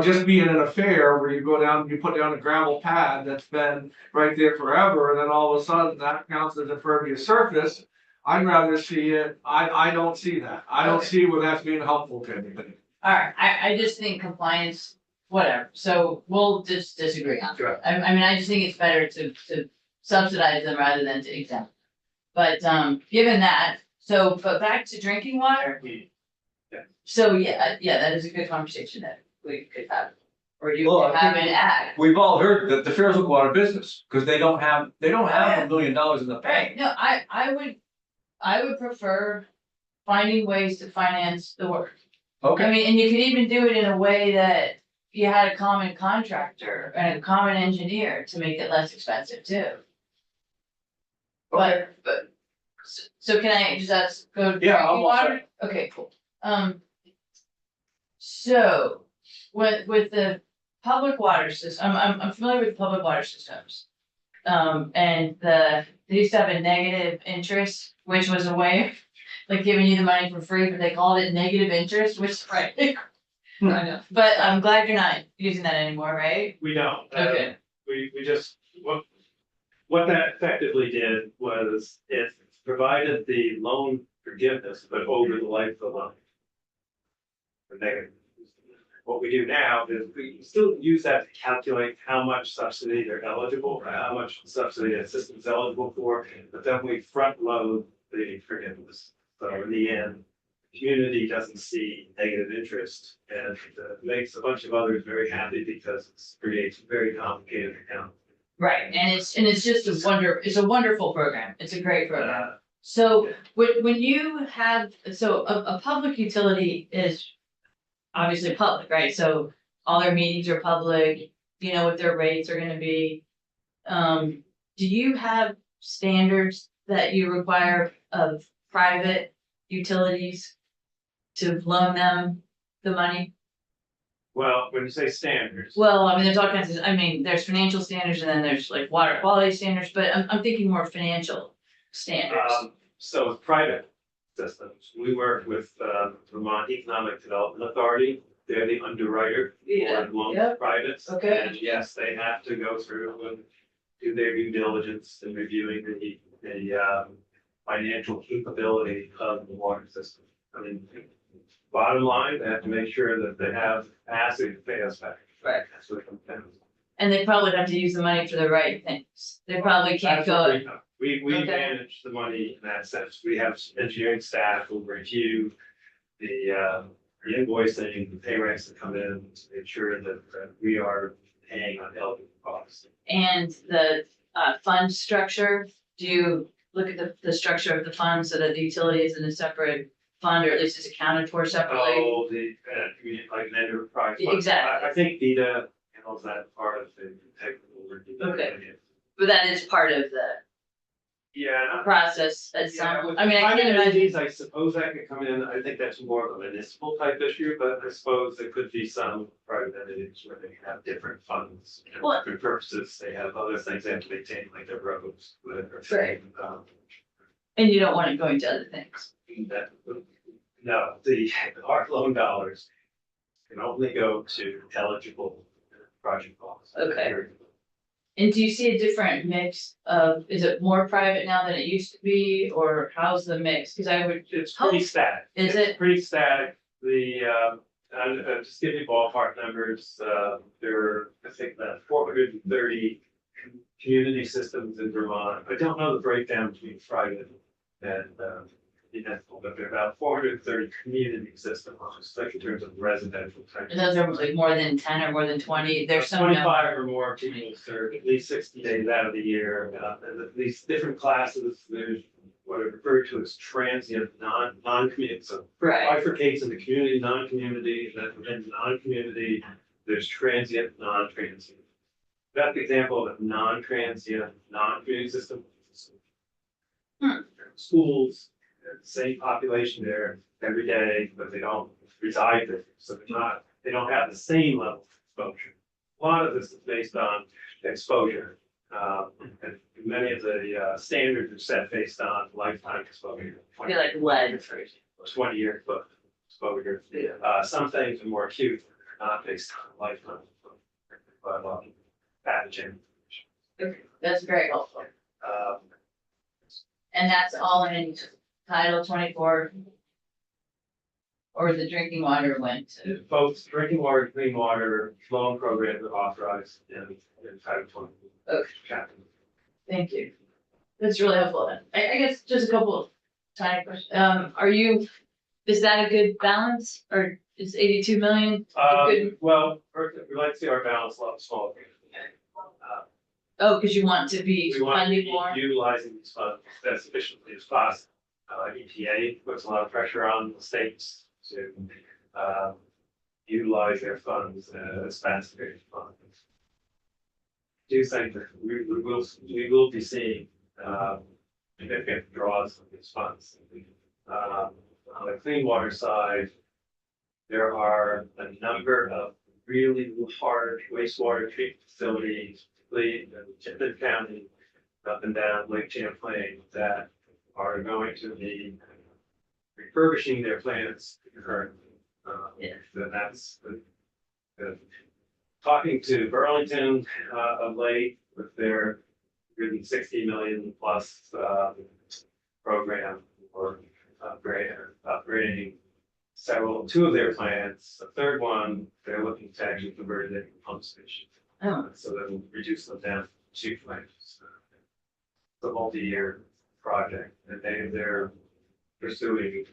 Speaker 1: Just being in a fair where you go down, you put down a gravel pad that's been right there forever, and then all of a sudden that counts as impervious surface. I'd rather see it, I don't see that. I don't
Speaker 2: Okay.
Speaker 1: see where that's being helpful to anybody.
Speaker 2: Alright, I just think compliance, whatever, so we'll just disagree on
Speaker 3: Sure.
Speaker 2: it. I mean, I just think it's better to subsidize them rather than to exempt. But given that, but back to drinking water.
Speaker 3: Yeah.
Speaker 2: So yeah, that is a good conversation that we could have, or you
Speaker 6: Well,
Speaker 2: could
Speaker 6: I
Speaker 2: have
Speaker 6: think-
Speaker 2: an ag.
Speaker 6: We've all heard that the fairs will go out of business because they don't have $1 million in the
Speaker 2: Right,
Speaker 6: bank.
Speaker 2: no, I would prefer finding ways to finance the work. I
Speaker 6: Okay,
Speaker 2: mean, and you could even do it in a way that you had a common contractor and a common engineer to make it less expensive too.
Speaker 6: okay.
Speaker 2: But, so can I just ask, go to
Speaker 6: Yeah, I'm
Speaker 2: drinking
Speaker 6: all
Speaker 2: water? Okay, cool. So, with the public water system, I'm familiar with public water systems. And they used to have a negative interest, which was a way of like giving you the money for free, but they called it negative interest, which is right.
Speaker 5: I know.
Speaker 2: But I'm glad you're not using that anymore, right?
Speaker 3: We don't.
Speaker 2: Okay.
Speaker 3: We just, what that effectively did was it provided the loan forgiveness, but over the life of the loan. The negative. What we do now is we still use that to calculate how much subsidy they're eligible, or how much subsidy the system's eligible for, but then we front load the forgiveness. So in the end, the community doesn't see negative interest, and makes a bunch of others very happy because it creates a very complicated account.
Speaker 2: Right, and it's just it's a wonderful program. It's a great program.
Speaker 3: Uh,
Speaker 2: So when you have, so a public utility is obviously public, right? So all their meetings are public, you know what their rates are gonna be. Do you have standards that you require of private utilities to loan them the money?
Speaker 3: Well, when you say standards.
Speaker 2: Well, I mean, there's all kinds of, I mean, there's financial standards and then there's like water quality standards, but I'm thinking more financial standards.
Speaker 3: So with private systems, we work with Vermont Economic Development Authority. They're the underwriter
Speaker 2: Yeah,
Speaker 3: for loans
Speaker 2: yeah.
Speaker 3: to privates.
Speaker 2: Okay.
Speaker 3: And yes, they have to go through and do their due diligence in reviewing the financial capability of the water system. I mean, bottom line, they have to make sure that they have capacity to pay us back.
Speaker 2: Right.
Speaker 3: That's what it comes down to.
Speaker 2: And they probably have to use the money for the right things. They probably can't
Speaker 3: That's what
Speaker 2: go,
Speaker 3: we
Speaker 2: Okay.
Speaker 3: manage the money in that sense. We have engineering staff who review the invoicing, the pay rates that come in, to ensure that we are paying on eligible costs.
Speaker 2: and the fund structure, do you look at the structure of the fund so that the utility is in a separate fund, or at least is accounted for separately?
Speaker 3: Oh, like an enterprise. fund.
Speaker 2: Exactly.
Speaker 3: I think DETA handles that part of the technical review.
Speaker 2: Okay. But that is part of the
Speaker 3: Yeah.
Speaker 2: process at
Speaker 3: Yeah,
Speaker 2: some,
Speaker 3: with
Speaker 2: I mean, I
Speaker 3: private
Speaker 2: can't imagine.
Speaker 3: entities, I suppose that could come in, I think that's more of a municipal type issue, but I suppose there could be some private entities where they have different funds. You know,
Speaker 2: Well-
Speaker 3: different purposes, they have other things they have to maintain, like their roads, whatever.
Speaker 2: Right. And you don't want it going to other things.
Speaker 3: That, no, our loan dollars can only go to eligible project costs.
Speaker 2: Okay. And do you see a different mix of, is it more private now than it used to be, or how's the mix? Cause I would,
Speaker 3: It's pretty static.
Speaker 2: Is
Speaker 3: It's
Speaker 2: it?
Speaker 3: Pretty static. I'm just giving you ballpark numbers. There are, I think, about 430 community systems in Vermont. I don't know the breakdown between private and municipal, but there are about 430 community systems, just like in terms of residential type.
Speaker 2: and those are like more than 10 or more than 20, there's some.
Speaker 3: 25 or more people serve at least 60 days out of the year. And these different classes, there's what are referred to as transient, non-community. So
Speaker 2: Right,
Speaker 3: bifurcates into community, non-community, and then within non-community, there's transient, non-transient. That's the example of a non-transient, non-community system. Schools, same population there every day, but they don't reside there, so they don't have the same level of exposure. A lot of this is based on exposure. And many of the standards are set based on lifetime exposure.
Speaker 2: I feel like lead, for example.
Speaker 3: 20-year exposure. Some things are more acute, not based on lifetime. But pathogen.
Speaker 2: That's very helpful.
Speaker 3: Uh,
Speaker 2: And that's all in Title 24? Or the drinking water went to,
Speaker 3: Both drinking water, clean water, loan programs are authorized in Title 20.
Speaker 2: Okay.
Speaker 3: Chapter.
Speaker 2: thank you. That's really helpful. I guess just a couple of tiny questions. Is that a good balance, or is 82 million? Good.
Speaker 3: Well, we like to see our balance level smaller.
Speaker 2: Oh, because you want to be
Speaker 3: We want to
Speaker 2: funding
Speaker 3: be
Speaker 2: more?
Speaker 3: utilizing these funds as efficiently as possible. EPA puts a lot of pressure on the states to utilize their funds as fast as they can. Do think that we will be seeing significant draws of these funds. On the clean water side, there are a number of really large wastewater treatment facilities, particularly in Chittenden County, up and down Lake Champlain that are going to be refurbishing their plants currently.
Speaker 2: Yeah.
Speaker 3: And that's talking to Burlington of late with their really 60 million plus program for upgrading two of their plants. The third one, they're looking to actually convert it into a pump station.
Speaker 2: Oh,
Speaker 3: So that will reduce them down to 2 plants. It's a multi-year project and they're pursuing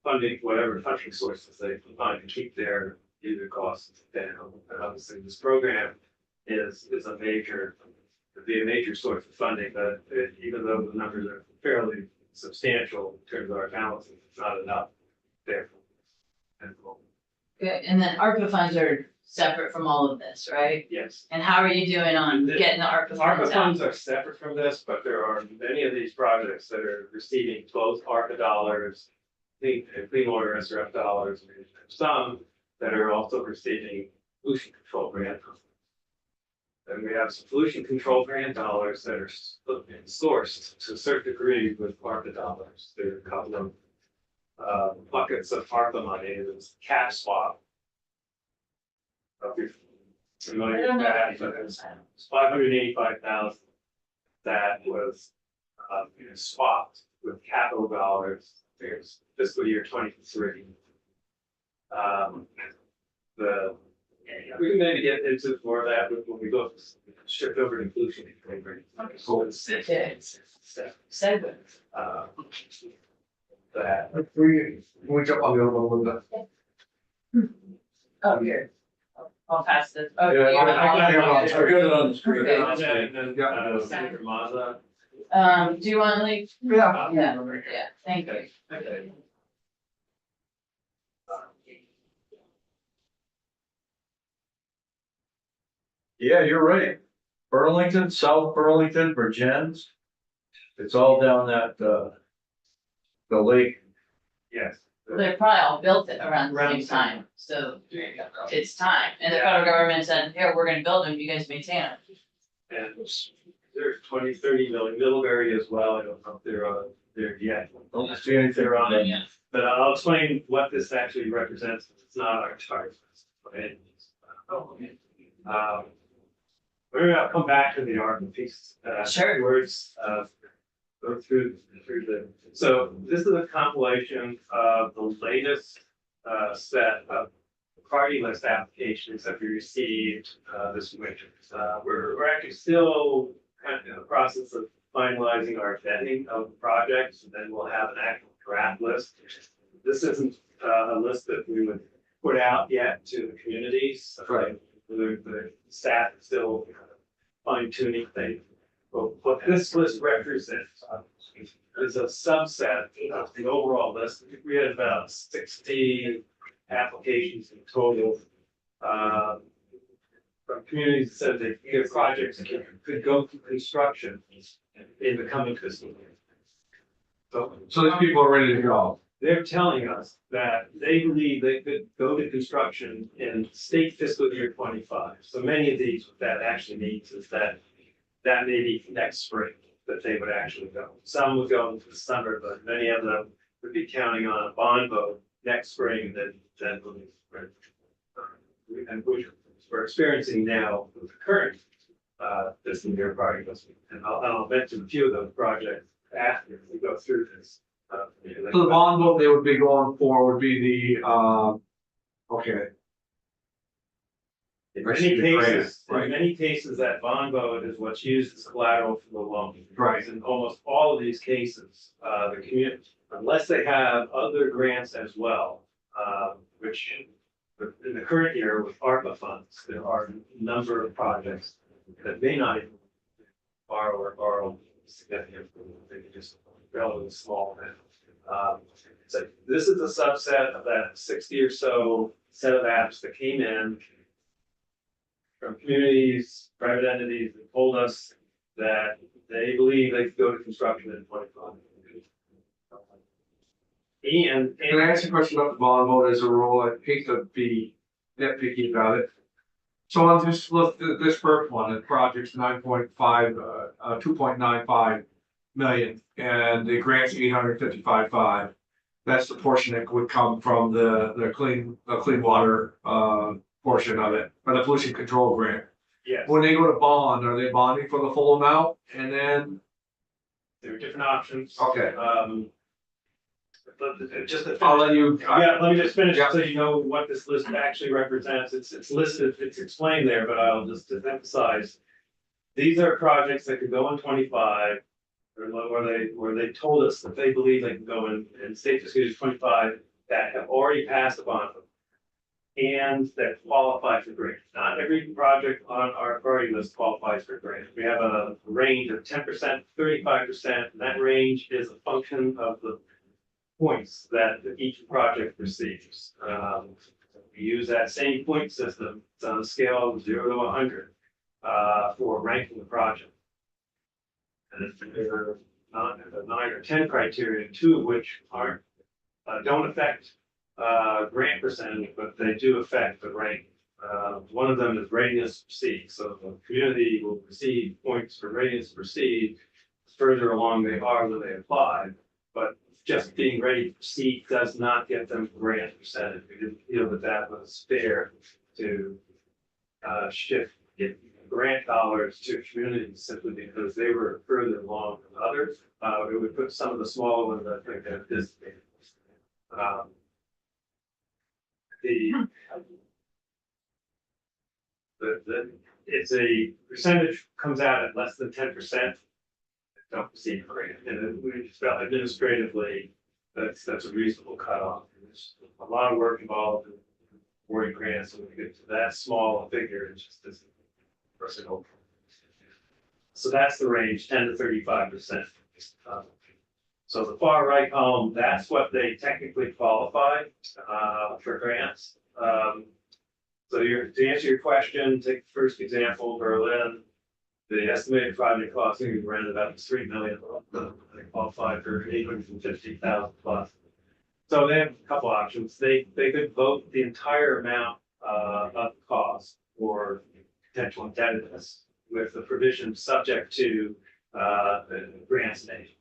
Speaker 3: funding, whatever funding sources they can find to keep their unit costs down. And obviously this program is a major, could be a major source of funding, but even though the numbers are fairly substantial in terms of our balances, it's not enough there.
Speaker 2: good. And then ARPA funds are separate from all of this, right?
Speaker 3: Yes.
Speaker 2: And how are you doing on getting the ARPA
Speaker 3: ARPA
Speaker 2: funds out?
Speaker 3: funds are separate from this, but there are many of these projects that are receiving both ARPA dollars, clean water SRF dollars, and some that are also receiving pollution control grant. And we have some pollution control grant dollars that are sourced to a certain degree with ARPA dollars. There are a couple of buckets of ARPA money. There's cap swap. Familiar with that, but it's 585,000 that was swapped with capital dollars. There's fiscal year 23. We can maybe get into more of that when we go shift over to pollution.
Speaker 1: Cool.
Speaker 2: Okay. Segue.
Speaker 3: That
Speaker 1: We jump on the other one, Linda.
Speaker 2: Oh, here. I'll pass this. Oh,
Speaker 1: Yeah,
Speaker 2: you
Speaker 1: I
Speaker 2: want
Speaker 1: got it on
Speaker 2: it?
Speaker 1: the screen.
Speaker 6: Got it on the screen.
Speaker 2: Okay.
Speaker 3: and then
Speaker 1: Yeah.
Speaker 3: Senator Mazza.
Speaker 2: Do you want to leave?
Speaker 1: Yeah.
Speaker 2: Yeah, thank you.
Speaker 3: Okay.
Speaker 6: Yeah, you're right. Burlington, South Burlington, Virgins. It's all down that, the lake.
Speaker 3: Yes.
Speaker 2: They probably all built it around the
Speaker 3: Around
Speaker 2: same
Speaker 3: the same
Speaker 2: time, so it's time. And the federal government said, here, we're gonna build them, you guys maintain them.
Speaker 3: And there's 20, 30 million, Middlebury as well. I don't know if they're there yet.
Speaker 6: Don't see anything
Speaker 3: They're on it.
Speaker 2: Yeah.
Speaker 3: But I'll explain what this actually represents. It's not our target. We're gonna come back to the ARPA piece.
Speaker 2: Sure.
Speaker 3: Words, go through the, so this is a compilation of the latest, set of party list applications that we received, this winter. We're actually still kind of in the process of finalizing our vetting of the projects, and then we'll have an actual draft list. This isn't a list that we would put out yet to the communities.
Speaker 1: Right.
Speaker 3: The staff is still fine tuning things. But what this list represents is a subset of the overall list. We had about 60 applications in total. From communities that said that their projects could go through construction in the coming fiscal year.
Speaker 1: So these people are ready to go.
Speaker 3: They're telling us that they believe they could go to construction in state fiscal year 25. So many of these, what that actually means is that may be next spring that they would actually go. Some would go into the summer, but many of them would be counting on a bond vote next spring, then and which we're experiencing now with the current fiscal year projects. And I'll mention a few of those projects after we go through this.
Speaker 1: So the bond vote they would be going for would be the, okay,
Speaker 3: In
Speaker 1: Versus
Speaker 3: many
Speaker 1: the grant,
Speaker 3: cases,
Speaker 1: right.
Speaker 3: in many cases, that bond vote is what's used as collateral for the loan.
Speaker 1: Right.
Speaker 3: In almost all of these cases, the community, unless they have other grants as well, which in the current year with ARPA funds, there are a number of projects that may not even borrow significant, they can just relatively small amount. So this is a subset of that 60 or so set of apps that came in from communities, private entities that told us that they believe they could go to construction in 25. And
Speaker 1: can I ask a question about the bond vote as a rule? I hate to be nitpicky about it. So on this, look, this first one, the project's 2.95 million, and the grant's 855.5. That's the portion that would come from the clean water, portion of it, or the pollution control grant.
Speaker 3: Yes,
Speaker 1: When they go to bond, are they bonding for the full amount? And then,
Speaker 3: there are different options.
Speaker 1: okay,
Speaker 3: But just to
Speaker 1: I'll let you.
Speaker 3: Yeah, let me just finish
Speaker 1: Yeah.
Speaker 3: so you know what this list actually represents. It's listed, it's explained there, but I'll just emphasize. These are projects that could go in 25, where they told us that they believe they can go in state fiscal year 25 that have already passed upon them. And that qualify for grant. Not every project on our priority list qualifies for grant. We have a range of 10%, 35%, and that range is a function of the points that each project receives. We use that same point system, it's on a scale of 0 to 100, for ranking the project. And if there are 9 or 10 criteria, 2 of which aren't, don't affect, grant percentage, but they do affect the ranking. One of them is readiness to proceed, so the community will receive points for readiness to proceed further along they are when they apply, but just being ready to proceed does not get them grant percentage. We didn't feel that that was fair to shift grant dollars to communities simply because they were further along than others. It would put some of the smaller ones, I think, at disadvantage. It's a percentage comes out at less than 10%. Don't receive grant, and we just felt administratively, that's a reasonable cutoff. There's a lot of work involved in awarding grants, so when we get to that small a figure, it just isn't personal. So that's the range, 10 to 35%. So the far right column, that's what they technically qualify for grants. So to answer your question, take the first example, Berlin. The estimated project costing is around about 3 million. They qualify for 850,000 plus. So they have a couple options. They could vote the entire amount of the cost for potential indebtedness with the provision subject to the grant stage.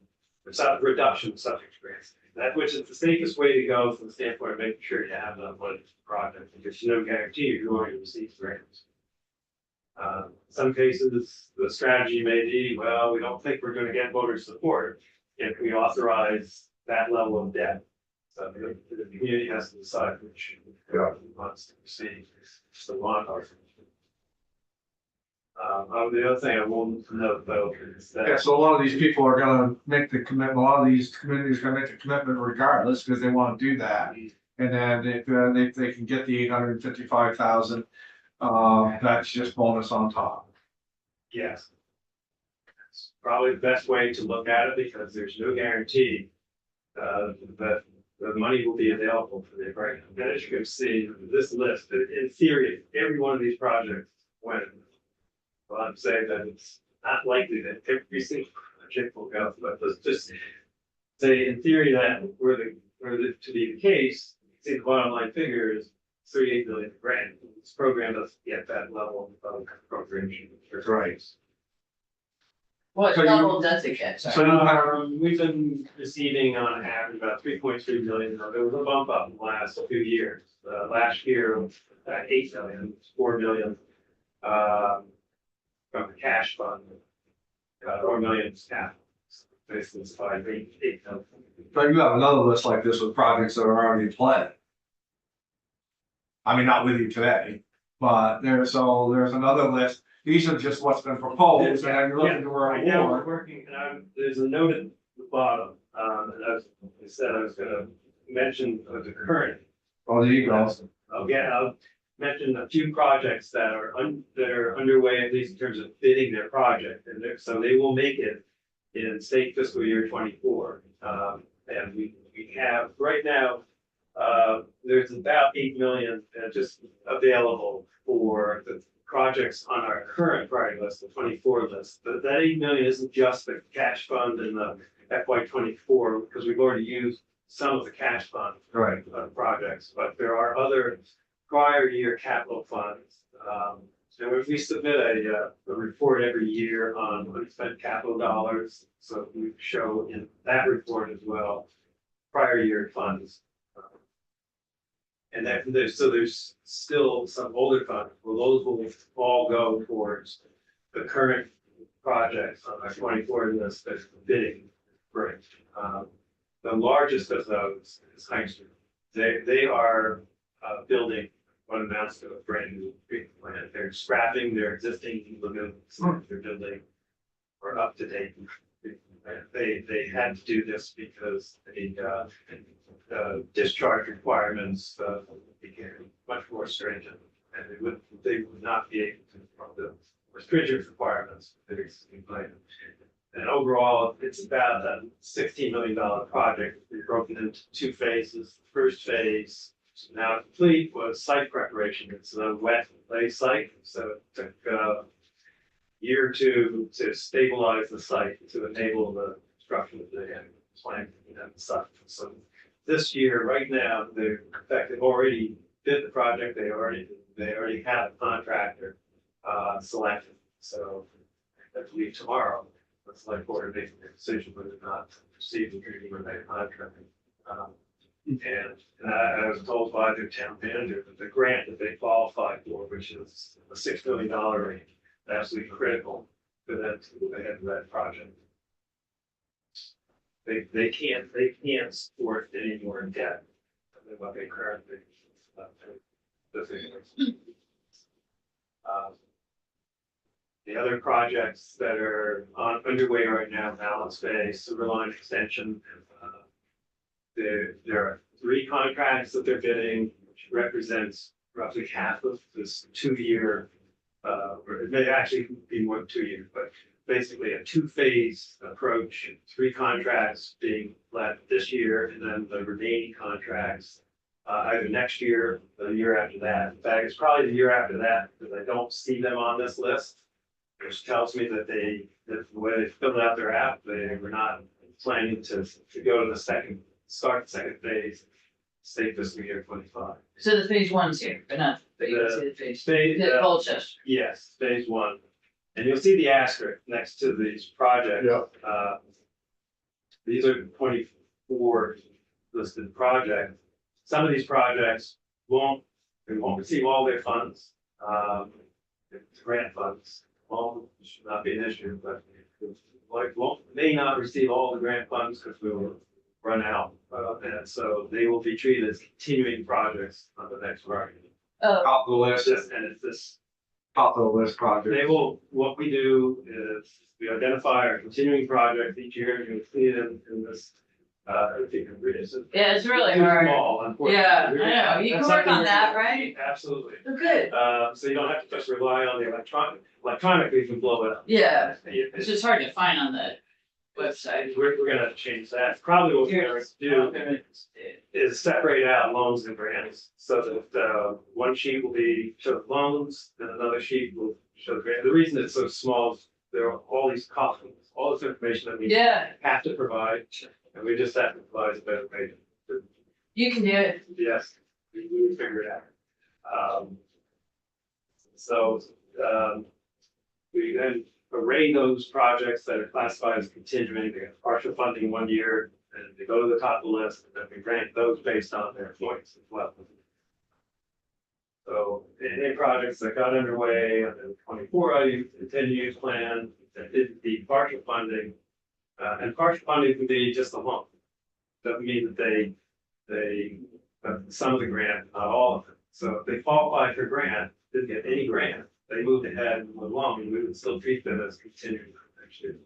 Speaker 3: It's not a reduction subject to grant stage. That which is the safest way to go from the standpoint of making sure you have enough money for the project, because you no guarantee you're going to receive grants. Some cases, the strategy may be, well, we don't think we're going to get voter support if we authorize that level of debt. So the community has to decide which wants to receive. It's the one part. The other thing I won't note though is that.
Speaker 1: Yeah, so a lot of these people are gonna make the commitment, a lot of these communities are gonna make the commitment regardless, because they wanna do that. And then if they can get the 855,000, that's just bonus on top.
Speaker 3: Yes. It's probably the best way to look at it because there's no guarantee that the money will be available for the grant. And as you can see, this list, in theory, every one of these projects went. Well, I'm saying that it's not likely that every single project will go, but let's just say in theory that were to be the case, see the bottom line figure is 38 million grant. This program doesn't get that level of appropriation.
Speaker 1: Right.
Speaker 2: What
Speaker 1: So you-
Speaker 2: level does it get?
Speaker 1: So
Speaker 2: Sorry.
Speaker 1: you have,
Speaker 3: We've been receiving on average about 3.3 million. There was a bump up in the last few years. Last year, 8 million, 4 million. From the cash fund, 4 million capital. Basically, it's 8 million.
Speaker 1: but you have another list like this with projects that are already in play. I mean, not with you today, but there's another list. These are just what's been proposed, and you're looking to
Speaker 3: Right now, we're
Speaker 1: award.
Speaker 3: working, and there's a note at the bottom, and I said I was gonna mention the current.
Speaker 1: Oh, there you go.
Speaker 3: I'll mention a few projects that are underway, at least in terms of bidding their project, and so they will make it in state fiscal year 24. And we have, right now, there's about 8 million just available for the projects on our current priority list, the 24 list. But that 8 million isn't just the cash fund and the FY 24, because we've already used some of the cash fund
Speaker 1: Right.
Speaker 3: projects, but there are other prior year capital funds And we submit a report every year on unspent capital dollars, so we show in that report as well, prior year funds. And that, there's still some older funds, well, those will all go towards the current projects on our 24 list that's bidding for it. The largest of those is Heinz. They are building what amounts to a brand new treatment plant. They're scrapping their existing lagoons. They're building or up to date. They had to do this because the discharge requirements became much more stringent, and they would not be able to from the stringent requirements of the existing plant. And overall, it's about a $16 million project. We've broken into two phases. The first phase, now complete, was site preparation. It's a wet lay site, so it took a year or two to stabilize the site to enable the construction of the plant and the site. So this year, right now, in fact, they've already did the project. They already have a contractor selected. So I believe tomorrow, the select board will make a decision whether or not to proceed with the contract. And I was told by their town manager that the grant that they qualified for, which is a $6 million range, is absolutely critical for them to move ahead with that project. They can't support any more debt than what they currently the other projects that are underway right now, Balance Bay, Silver Line Extension, there are 3 contracts that they're bidding, which represents roughly half of this 2-year, or it may actually be more than 2 years, but basically a 2-phase approach, 3 contracts being let this year, and then the remaining contracts either next year or the year after that. In fact, it's probably the year after that, because I don't see them on this list, which tells me that the way they filled out their app, they were not planning to go to the second phase, state fiscal year 25.
Speaker 2: So the phase one's here, but not, but you can see the phase, the Colchester.
Speaker 3: Yes, phase 1. And you'll see the asterisk next to these projects.
Speaker 1: Yeah.
Speaker 3: These are 24 listed projects. Some of these projects won't receive all their funds. Grant funds should not be an issue, but may not receive all the grant funds because we will run out. And so they will be treated as continuing projects on the next project.
Speaker 2: Oh,
Speaker 1: Top of the list,
Speaker 3: And it's this.
Speaker 1: top of the list project.
Speaker 3: What we do is we identify our continuing projects each year and you see them in this. If you can read it.
Speaker 2: yeah, it's really
Speaker 3: Too
Speaker 2: hard.
Speaker 3: small, unfortunately.
Speaker 2: Yeah, I know. You can
Speaker 3: That's
Speaker 2: work
Speaker 3: something
Speaker 2: on
Speaker 3: we're
Speaker 2: that,
Speaker 3: gonna-
Speaker 2: right?
Speaker 3: Absolutely.
Speaker 2: Oh, good.
Speaker 3: So you don't have to just rely on the electronically you can blow it up.
Speaker 2: Yeah,
Speaker 3: It-
Speaker 2: it's just hard to find on the website.
Speaker 3: We're gonna have to change that. Probably what we're gonna do is separate out loans and grants, so that, one sheet will be show the loans, and another sheet will show the grant. The reason it's so small is there are all these costs, all this information that we
Speaker 2: Yeah,
Speaker 3: have to provide, and we just have to provide a better way to,
Speaker 2: you can do it.
Speaker 3: yes, we will figure it out. So, we then array those projects that are classified as continuing, they get partial funding 1 year, and they go to the top of the list, and then we rank those based on their points as well. So, any projects that got underway on the 24 10-year plan, that did the partial funding, and partial funding could be just a lump. Doesn't mean that they some of the grant, not all of it. So if they qualified for grant, didn't get any grant, they moved ahead with loan, and we would still treat them as continuing next year.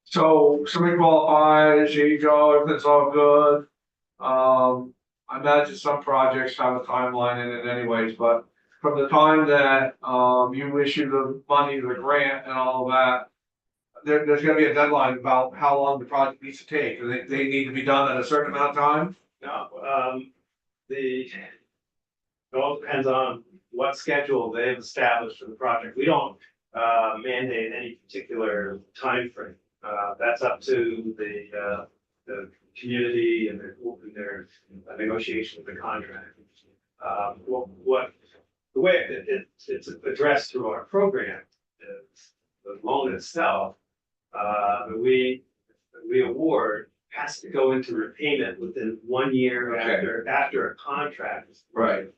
Speaker 1: So somebody qualifies, here you go, everything's all good. I imagine some projects have a timeline in it anyways, but from the time that, you issue the money, the grant and all of that, there's gonna be a deadline about how long the project needs to take, and they need to be done in a certain amount of time?
Speaker 3: No, it all depends on what schedule they've established for the project. We don't mandate any particular time frame. That's up to the community and their negotiation of the contract. What the way it's addressed through our program is the loan itself. We award has to go into repayment within 1 year after a contract is
Speaker 6: Right.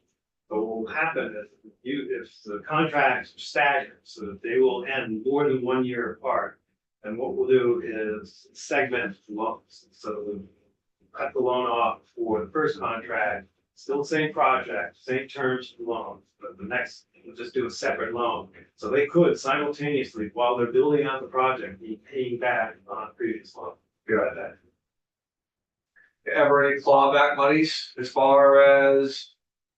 Speaker 3: But what will happen is if the contracts are staggered, so that they will end more than 1 year apart. And what we'll do is segment the loans. So we'll cut the loan off for the first contract, still the same project, same terms for the loan, but the next, we'll just do a separate loan. So they could simultaneously, while they're building out the project, be paying back on previous loan. That.
Speaker 1: Ever any clawback monies as far as,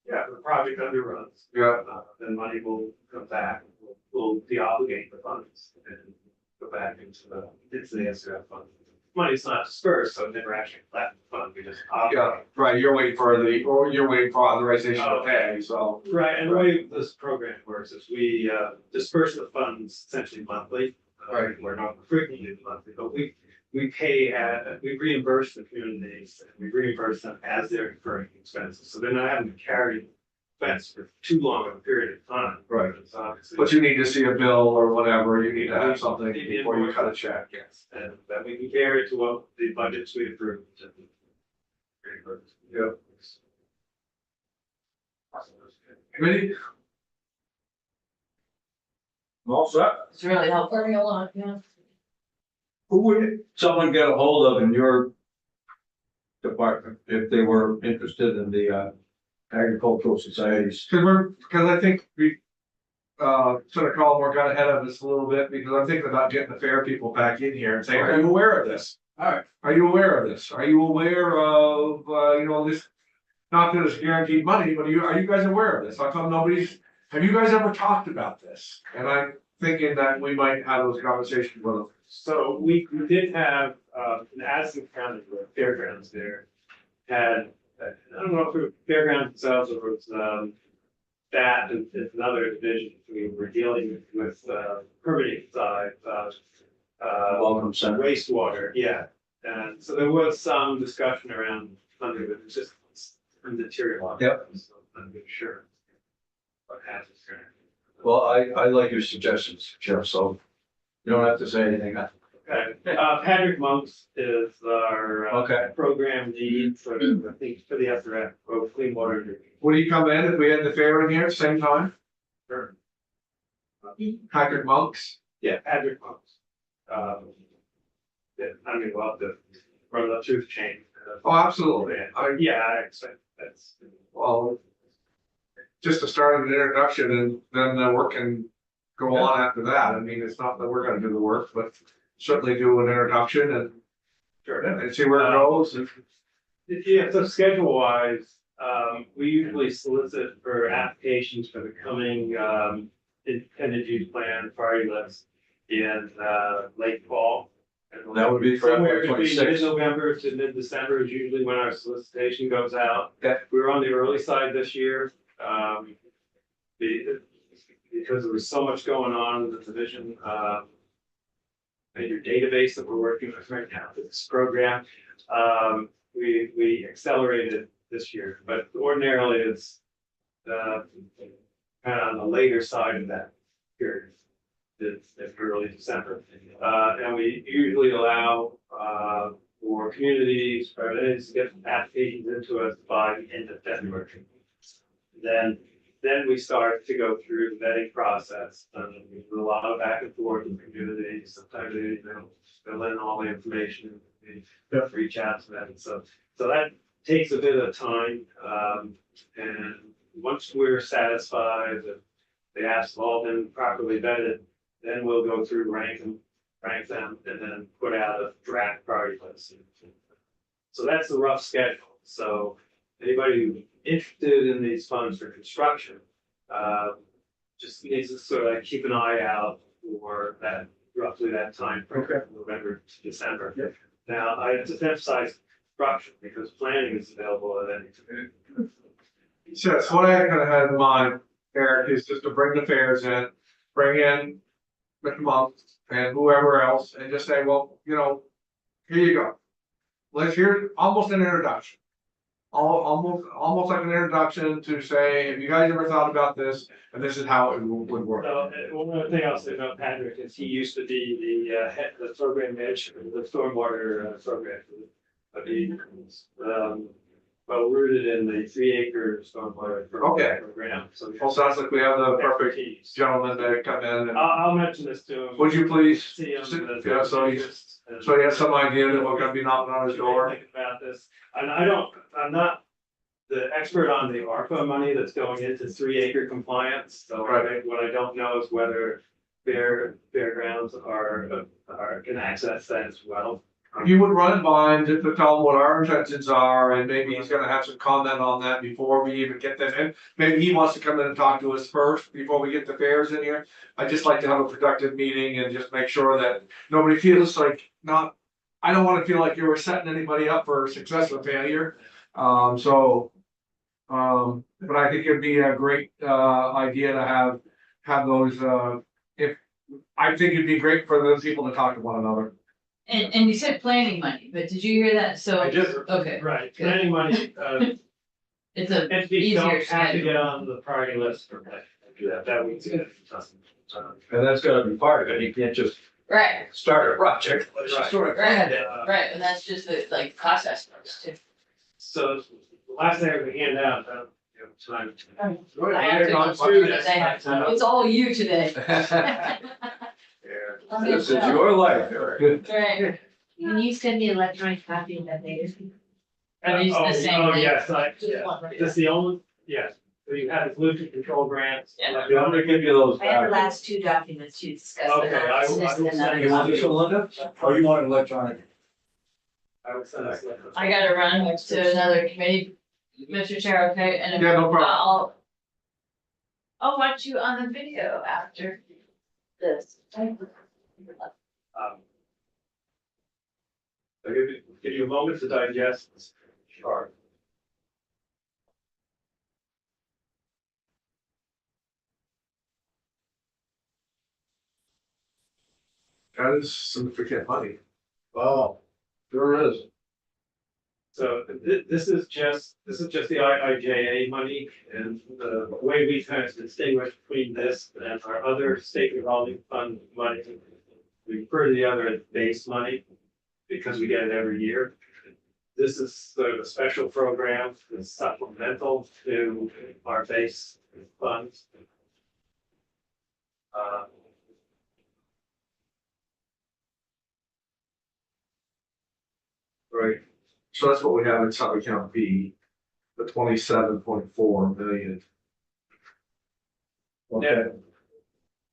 Speaker 3: Yeah, the project underruns.
Speaker 1: yeah,
Speaker 3: Then money will come back, we'll de-obligate the funds and go back into the SRF fund. Money's not dispersed, so it never actually left the fund, we just
Speaker 1: yeah,
Speaker 3: obligate.
Speaker 1: right, you're waiting for authorization to pay, so.
Speaker 3: Right, and the way this program works is we disperse the funds essentially monthly.
Speaker 1: Right.
Speaker 3: We're not frequently monthly, but we pay we reimburse the communities, and we reimburse them as they're incurring expenses, so they're not having to carry expense for too long of a period of time.
Speaker 1: Right.
Speaker 3: It's obviously.
Speaker 1: But you need to see a bill or whatever, you need to have something before you cut a check.
Speaker 3: Yes, and then we can carry it to what the budgets we approved.
Speaker 1: Yeah. Committee? All set?
Speaker 2: It's really helpful.
Speaker 5: Learning a lot, yeah.
Speaker 6: Who would someone get a hold of in your department if they were interested in the agricultural societies?
Speaker 1: Because I think we, sort of Collimore got ahead of us a little bit, because I'm thinking about getting the fair people back in here and saying, are you aware of this?
Speaker 6: All right.
Speaker 1: Are you aware of this? Are you aware of, this? Not that it's guaranteed money, but are you guys aware of this? How come have you guys ever talked about this? And I'm thinking that we might have those conversations with them.
Speaker 3: So we did have, in Addison County, where fairgrounds there, had, I don't know if it was fairgrounds themselves or it was, that and another division, we were dealing with, permitting side,
Speaker 6: Welcome center.
Speaker 3: wastewater, yeah. And so there was some discussion around funding, but it's just immaterial.
Speaker 6: Yep.
Speaker 3: So I'm not sure what happens there.
Speaker 6: Well, I like your suggestions, Jeff, so you don't have to say anything.
Speaker 3: Okay, Patrick Monks is our
Speaker 6: Okay.
Speaker 3: program lead for, I think, for the SRF, or Clean Water. Drinking.
Speaker 1: Would he come in if we had the fair in here at the same time?
Speaker 3: Sure.
Speaker 1: Patrick Monks?
Speaker 3: Yeah, Patrick Monks. Yeah, I mean, we'll have to run the truth chain.
Speaker 1: Oh, absolutely.
Speaker 3: Yeah, I expect that's.
Speaker 1: Well, just to start an introduction and then the work can go on after that. I mean, it's not that we're gonna do the work, but certainly do an introduction and
Speaker 3: Sure.
Speaker 1: and see where it goes. And
Speaker 3: Yeah, so schedule wise, we usually solicit for applications for the coming, intended use plan priority list in, late fall. And
Speaker 6: That would be for
Speaker 3: somewhere
Speaker 6: FY
Speaker 3: between
Speaker 6: 26.
Speaker 3: mid-November to mid-December is usually when our solicitation goes out.
Speaker 6: Okay.
Speaker 3: We were on the early side this year, because there was so much going on with the division, major database that we're working with right now for this program. We accelerated this year, but ordinarily it's kind of on the later side of that period. It's early December. And we usually allow for communities, or entities to get applications into us by the end of February. Then we start to go through the vetting process. We do a lot of back and forth with communities. Sometimes they fill in all the information. We reach out to them. So that takes a bit of time. And once we're satisfied that the apps have all been properly vetted, then we'll go through rank them, and then put out a draft priority list. So that's the rough schedule. So anybody who's interested in these funds for construction, just needs to sort of like keep an eye out for that, roughly that time frame, November to December.
Speaker 1: Yep.
Speaker 3: Now, I just emphasize construction because planning is available at any time.
Speaker 1: yes, what I kind of had in mind, Eric, is just to bring the fairs in, bring in Mr. Monks and whoever else, and just say, well, here you go. Let's hear almost an introduction. almost like an introduction to say, have you guys ever thought about this? And this is how it would work.
Speaker 3: So, one other thing I'll say about Patrick is he used to be the program manager, the stormwater program. But he, well rooted in the 3 acre stormwater
Speaker 1: Okay.
Speaker 3: program, so.
Speaker 1: Well, sounds like we have the perfect
Speaker 3: expertise.
Speaker 1: gentleman to come in and,
Speaker 3: I'll mention this to him.
Speaker 1: would you please?
Speaker 3: See him.
Speaker 1: Yeah, so he has some idea that we're gonna be knocking on his door.
Speaker 3: Think about this, and I'm not the expert on the ARPA money that's going into 3 acre compliance, so what I don't know is whether fairgrounds can access that as well.
Speaker 1: You would run it by him just to tell him what our intentions are, and maybe he's gonna have some comment on that before we even get them in. Maybe he wants to come in and talk to us first before we get the fairs in here. I'd just like to have a productive meeting and just make sure that nobody feels like I don't wanna feel like you were setting anybody up for success or failure. But I think it'd be a great idea to have those, I think it'd be great for those people to talk to one another.
Speaker 2: And you said planning money, but did you hear that? So,
Speaker 3: I just,
Speaker 2: okay,
Speaker 3: right, planning money,
Speaker 2: it's a
Speaker 3: entities
Speaker 2: easier
Speaker 3: don't have to
Speaker 2: schedule.
Speaker 3: get on the priority list for that would be good.
Speaker 6: And that's gotta be part of it. You can't just
Speaker 2: Right,
Speaker 6: start a project.
Speaker 3: Right.
Speaker 6: Sort of
Speaker 2: right,
Speaker 3: Uh,
Speaker 2: right, and that's just the, like, cost estimates too.
Speaker 3: So the last thing we hand out, time.
Speaker 2: I have to go through this, I have to, it's all you today.
Speaker 6: This is your life, Eric.
Speaker 2: Right,
Speaker 4: Can you send me an electronic copy of that later?
Speaker 2: are these the same
Speaker 3: Oh,
Speaker 2: thing?
Speaker 3: yes,
Speaker 4: Just one right
Speaker 3: this the only, yes, so you had the pollution control grants.
Speaker 2: Yeah.
Speaker 6: I'm gonna give you those
Speaker 4: I have the
Speaker 6: back.
Speaker 4: last two documents you discussed. but
Speaker 3: Okay,
Speaker 4: not
Speaker 3: I will
Speaker 4: this
Speaker 3: send
Speaker 4: another
Speaker 6: You want
Speaker 4: copy.
Speaker 6: this one, Linda? Or you want it electronic?
Speaker 3: I would send this letter.
Speaker 2: I gotta run to another committee, Mr. Chair, okay, and
Speaker 1: Yeah, no problem.
Speaker 2: I'll watch you on the video after this.
Speaker 3: I'll give you a moment to digest this chart.
Speaker 1: That is significant money.
Speaker 6: Oh, sure is.
Speaker 3: So this is just the IIJA money, and the way we kind of distinguish between this and our other state revolving fund money. We refer to the other as base money, because we get it every year. This is sort of a special program that's supplemental to our base funds.
Speaker 1: Right. So that's what we have in sub account B, the 27.4 million.
Speaker 3: Yeah.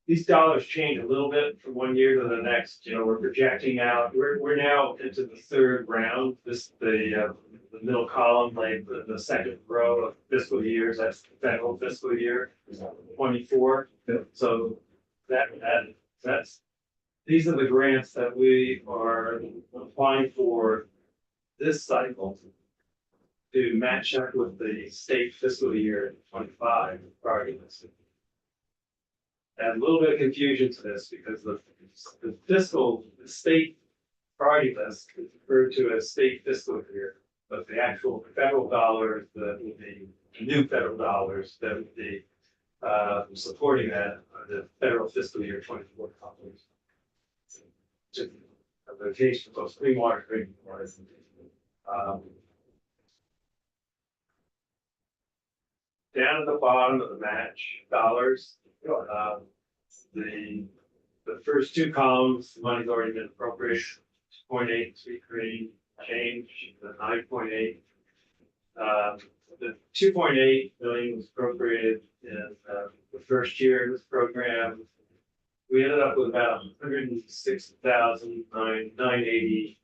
Speaker 3: These dollars change a little bit from one year to the next, we're projecting out, we're now into the third round, the middle column, like the second row of fiscal years, that's the federal fiscal year, 24. So these are the grants that we are applying for this cycle to match up with the state fiscal year 25 priority list. Add a little bit of confusion to this because the state priority list is referred to as state fiscal year, but the actual federal dollars, the new federal dollars that would be supporting that are the federal fiscal year 24 dollars. Just a notation of those clean water, drinking water. Down at the bottom of the match dollars, the first two columns, the money's already been appropriated, 2.833 change, the 9.8. The 2.8 million was appropriated in the first year of this program. We ended up with about 106,980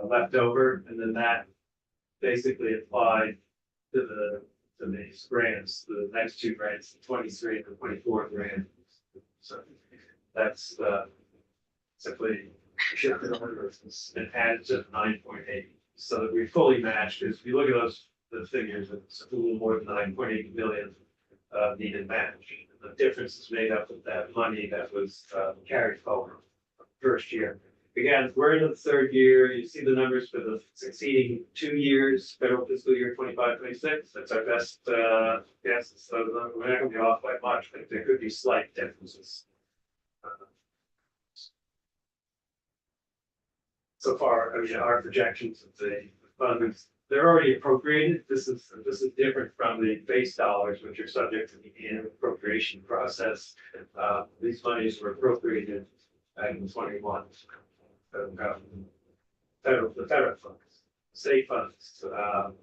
Speaker 3: left over, and then that basically applied to these grants, the next two grants, the 23 and the 24 grants. So that's simply shifted over and added to 9.8, so that we fully matched. Because if you look at the figures, it's a little more than 9.8 million needed match. The difference is made up of that money that was carried forward first year. Again, we're in the third year, you see the numbers for the succeeding 2 years, federal fiscal year 25-26. That's our best, guess, so we're not gonna be off by much, but there could be slight differences. So far, I mean, our projections of the funds, they're already appropriated, this is different from the base dollars, which are subject to the annual appropriation process. These monies were appropriated in 21. The federal funds, state funds, that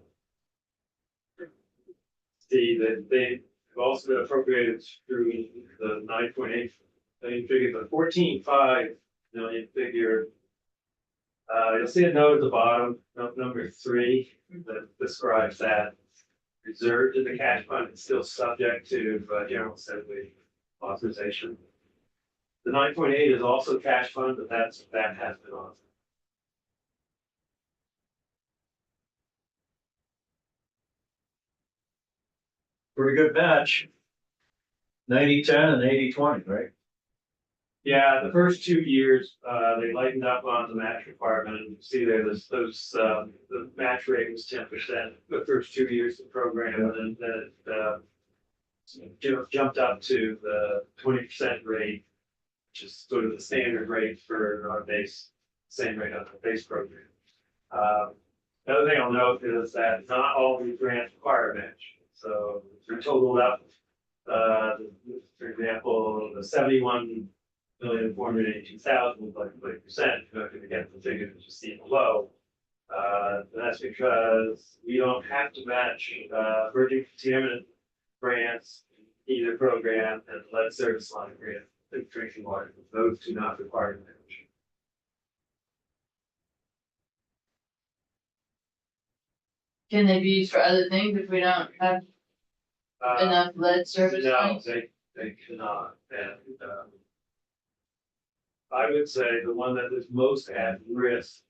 Speaker 3: they've also been appropriated through the 9.8 million figure, the 14.5 million figure. You'll see a note at the bottom, number 3, that describes that reserved in the cash fund is still subject to General Assembly authorization. The 9.8 is also cash fund, but that has been on.
Speaker 6: Pretty good batch. 90-10 and 80-20, right?
Speaker 3: Yeah, the first 2 years, they lightened up on the match requirement. You see there, the match rate was 10% the first 2 years of the program, and then it jumped up to the 20% rate, which is sort of the standard rate for our same rate on the base program. The other thing I'll note is that not all these grants require a match. So if you're totaled up, for example, the 71,482,000 like 30%, you're not going to get the figure that you see below. That's because we don't have to match emerging contaminant grants, either program, and lead service line grant, and drinking water. Those do not require match.
Speaker 2: Can they be used for other things if we don't have enough lead service
Speaker 3: No,
Speaker 2: lines?
Speaker 3: they cannot, and, I would say the one that is most at risk,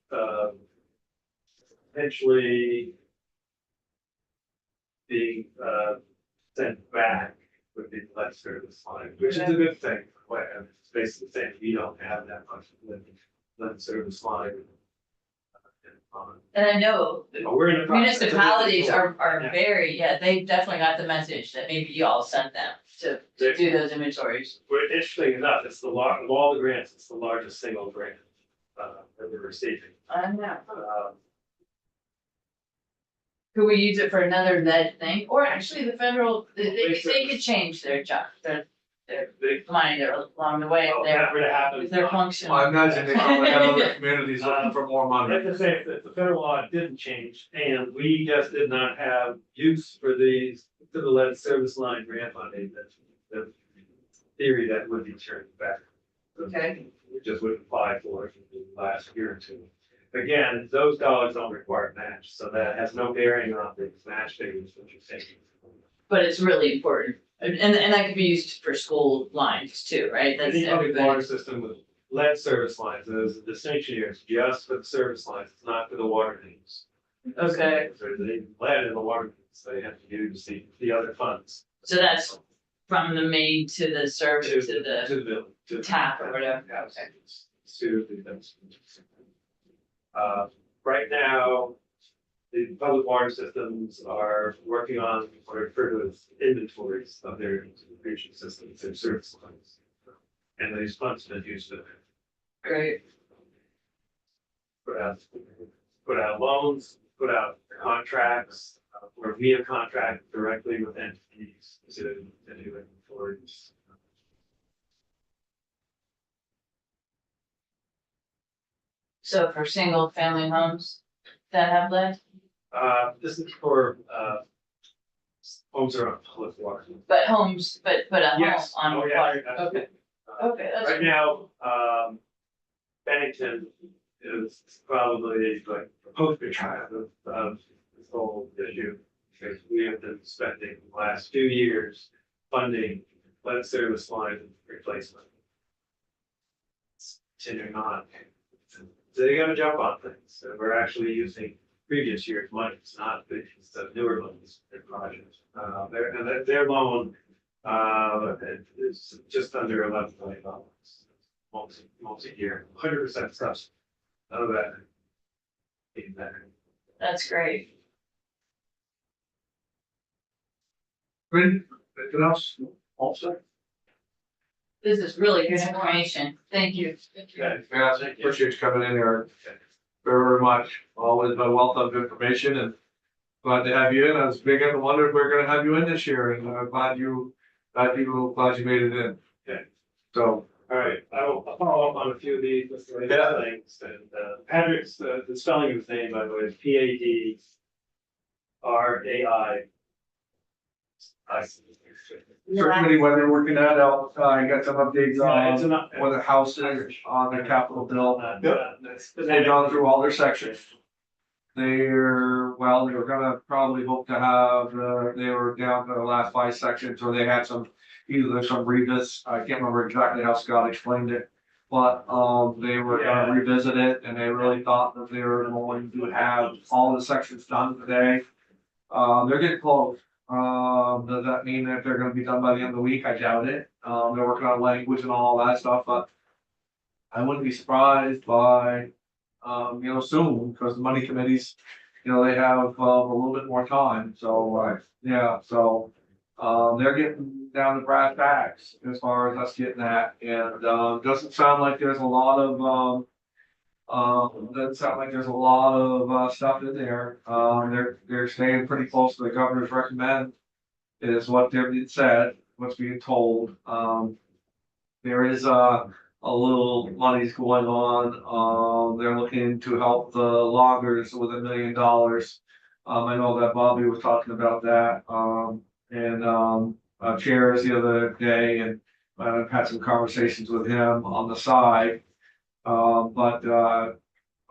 Speaker 3: potentially being, sent back would be the lead service line, which is a good thing. Well, it's basically saying we don't have that much lead service line.
Speaker 2: And I know
Speaker 3: But we're in the process of-
Speaker 2: municipalities are
Speaker 3: Yeah.
Speaker 2: very, yeah, they've definitely got the message that maybe you all sent them to do those inventories.
Speaker 3: Well, interesting enough, it's of all the grants, it's the largest single grant, that we're receiving.
Speaker 2: I know.
Speaker 3: Um,
Speaker 2: Could we use it for another lead thing? Or actually the federal, they could change their job, their
Speaker 3: they,
Speaker 2: money there along the way if
Speaker 3: well,
Speaker 2: they're,
Speaker 3: that would happen.
Speaker 2: if they're functional.
Speaker 1: I imagine they probably have other communities looking for more money.
Speaker 3: Like I say, if the federal law didn't change, and we just did not have use for these, to the lead service line grant money, that's the theory that would be turned back.
Speaker 2: Okay.
Speaker 3: We just wouldn't apply for it in the last year or two. Again, those dollars don't require match, so that has no bearing on the match figures that you're taking.
Speaker 2: But it's really important. And that could be used for school lines too, right? That's
Speaker 3: Any public
Speaker 2: everybody.
Speaker 3: water system with lead service lines, there's a distinction here, it's just for the service lines, it's not for the water mains.
Speaker 2: Okay,
Speaker 3: So they lead in the water mains, they have to use the other funds
Speaker 2: so that's from the main to the service to the
Speaker 3: to the bill. to-
Speaker 2: tap or whatever.
Speaker 3: Yeah, to the things. Right now, the public water systems are working on what are referred to as inventories of their irrigation systems, their service lines. And these funds have been used to
Speaker 2: Great.
Speaker 3: put out loans, put out contracts, where we have contract directly with entities to do inventories.
Speaker 2: So for single family homes that have lead,
Speaker 3: This is for, homes are on public water.
Speaker 2: but homes, but a home
Speaker 3: Yes.
Speaker 2: on
Speaker 3: Oh, yeah,
Speaker 2: water,
Speaker 3: absolutely.
Speaker 2: okay, okay, that's.
Speaker 3: Right now, Bennington is probably like the poster child of this whole issue. Because we have been spending the last 2 years funding lead service line replacement. It's continuing on. So they gotta jump on things. So we're actually using previous year's money. It's not it's the newer ones, their projects. Their loan, is just under $11 million. multi-year, 100% stuff. None of that. Being better.
Speaker 2: That's great.
Speaker 1: Anything else? All set?
Speaker 2: This is really good information. Thank you.
Speaker 1: Yeah, appreciate you coming in here very, very much. Always a wealth of information and glad to have you in. I was beginning to wonder if we're gonna have you in this year and I'm glad you made it in.
Speaker 3: Okay.
Speaker 1: So,
Speaker 3: All right, I'll follow up on a few of these
Speaker 1: Yeah.
Speaker 3: things, and Patrick's, the spelling of his name, by the way, is Padrai.
Speaker 1: certainly when they're working that out, I got some updates
Speaker 3: Yeah, it's
Speaker 1: on
Speaker 3: enough.
Speaker 1: where the house is on their capital bill.
Speaker 3: That's.
Speaker 1: They've gone through all their sections. They were gonna probably hope to have, they were down to the last 5 sections, or they had either some revis, I can't remember exactly how Scott explained it. But, they were gonna revisit it, and they really thought that they were going to have all the sections done today. They're getting close. Does that mean that they're gonna be done by the end of the week? I doubt it. They're working on language and all that stuff, but I wouldn't be surprised by, soon, because the money committees, they have, a little bit more time, so, yeah, so. They're getting down to brass tacks as far as us getting that, and, doesn't sound like there's a lot of, doesn't sound like there's a lot of, stuff in there. They're staying pretty close to the governor's recommend, is what they're being said, what's being told. There is, a little money's going on. They're looking to help the loggers with $1 million. I know that Bobby was talking about that, and chairs the other day, and I've had some conversations with him on the side. But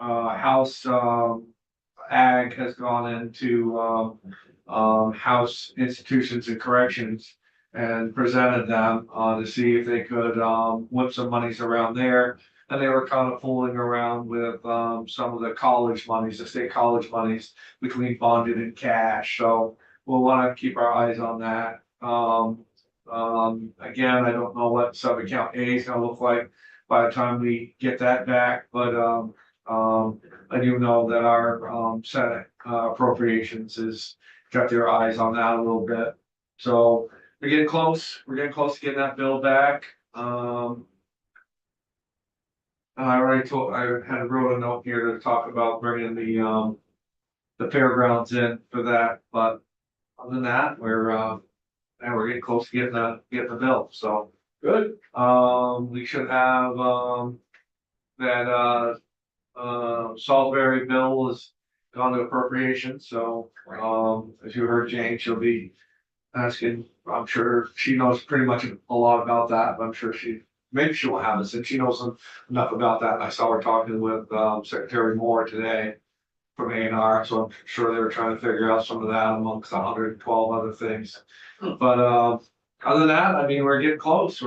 Speaker 1: House Ag has gone into House Institutions and Corrections and presented them to see if they could whip some monies around there. And they were kind of fooling around with some of the college monies, the state college monies between bonded and cash. So we'll want to keep our eyes on that. Again, I don't know what sub account A is gonna look like by the time we get that back, but I do know that our Senate appropriations has got their eyes on that a little bit. So we're getting close to getting that bill back. And I wrote a note here to talk about bringing the fairgrounds in for that, but other than that, we're getting close to getting the bill, so. Good. We should have, that, Salisbury bill has gone to appropriations, so, as you heard Jane, she'll be asking, I'm sure she knows pretty much a lot about that, but I'm sure maybe she won't have it, since she knows enough about that, and I saw her talking with, Secretary Moore today from A&R, so I'm sure they were trying to figure out some of that amongst 112 other things. But, other than that, I mean, we're getting close, so.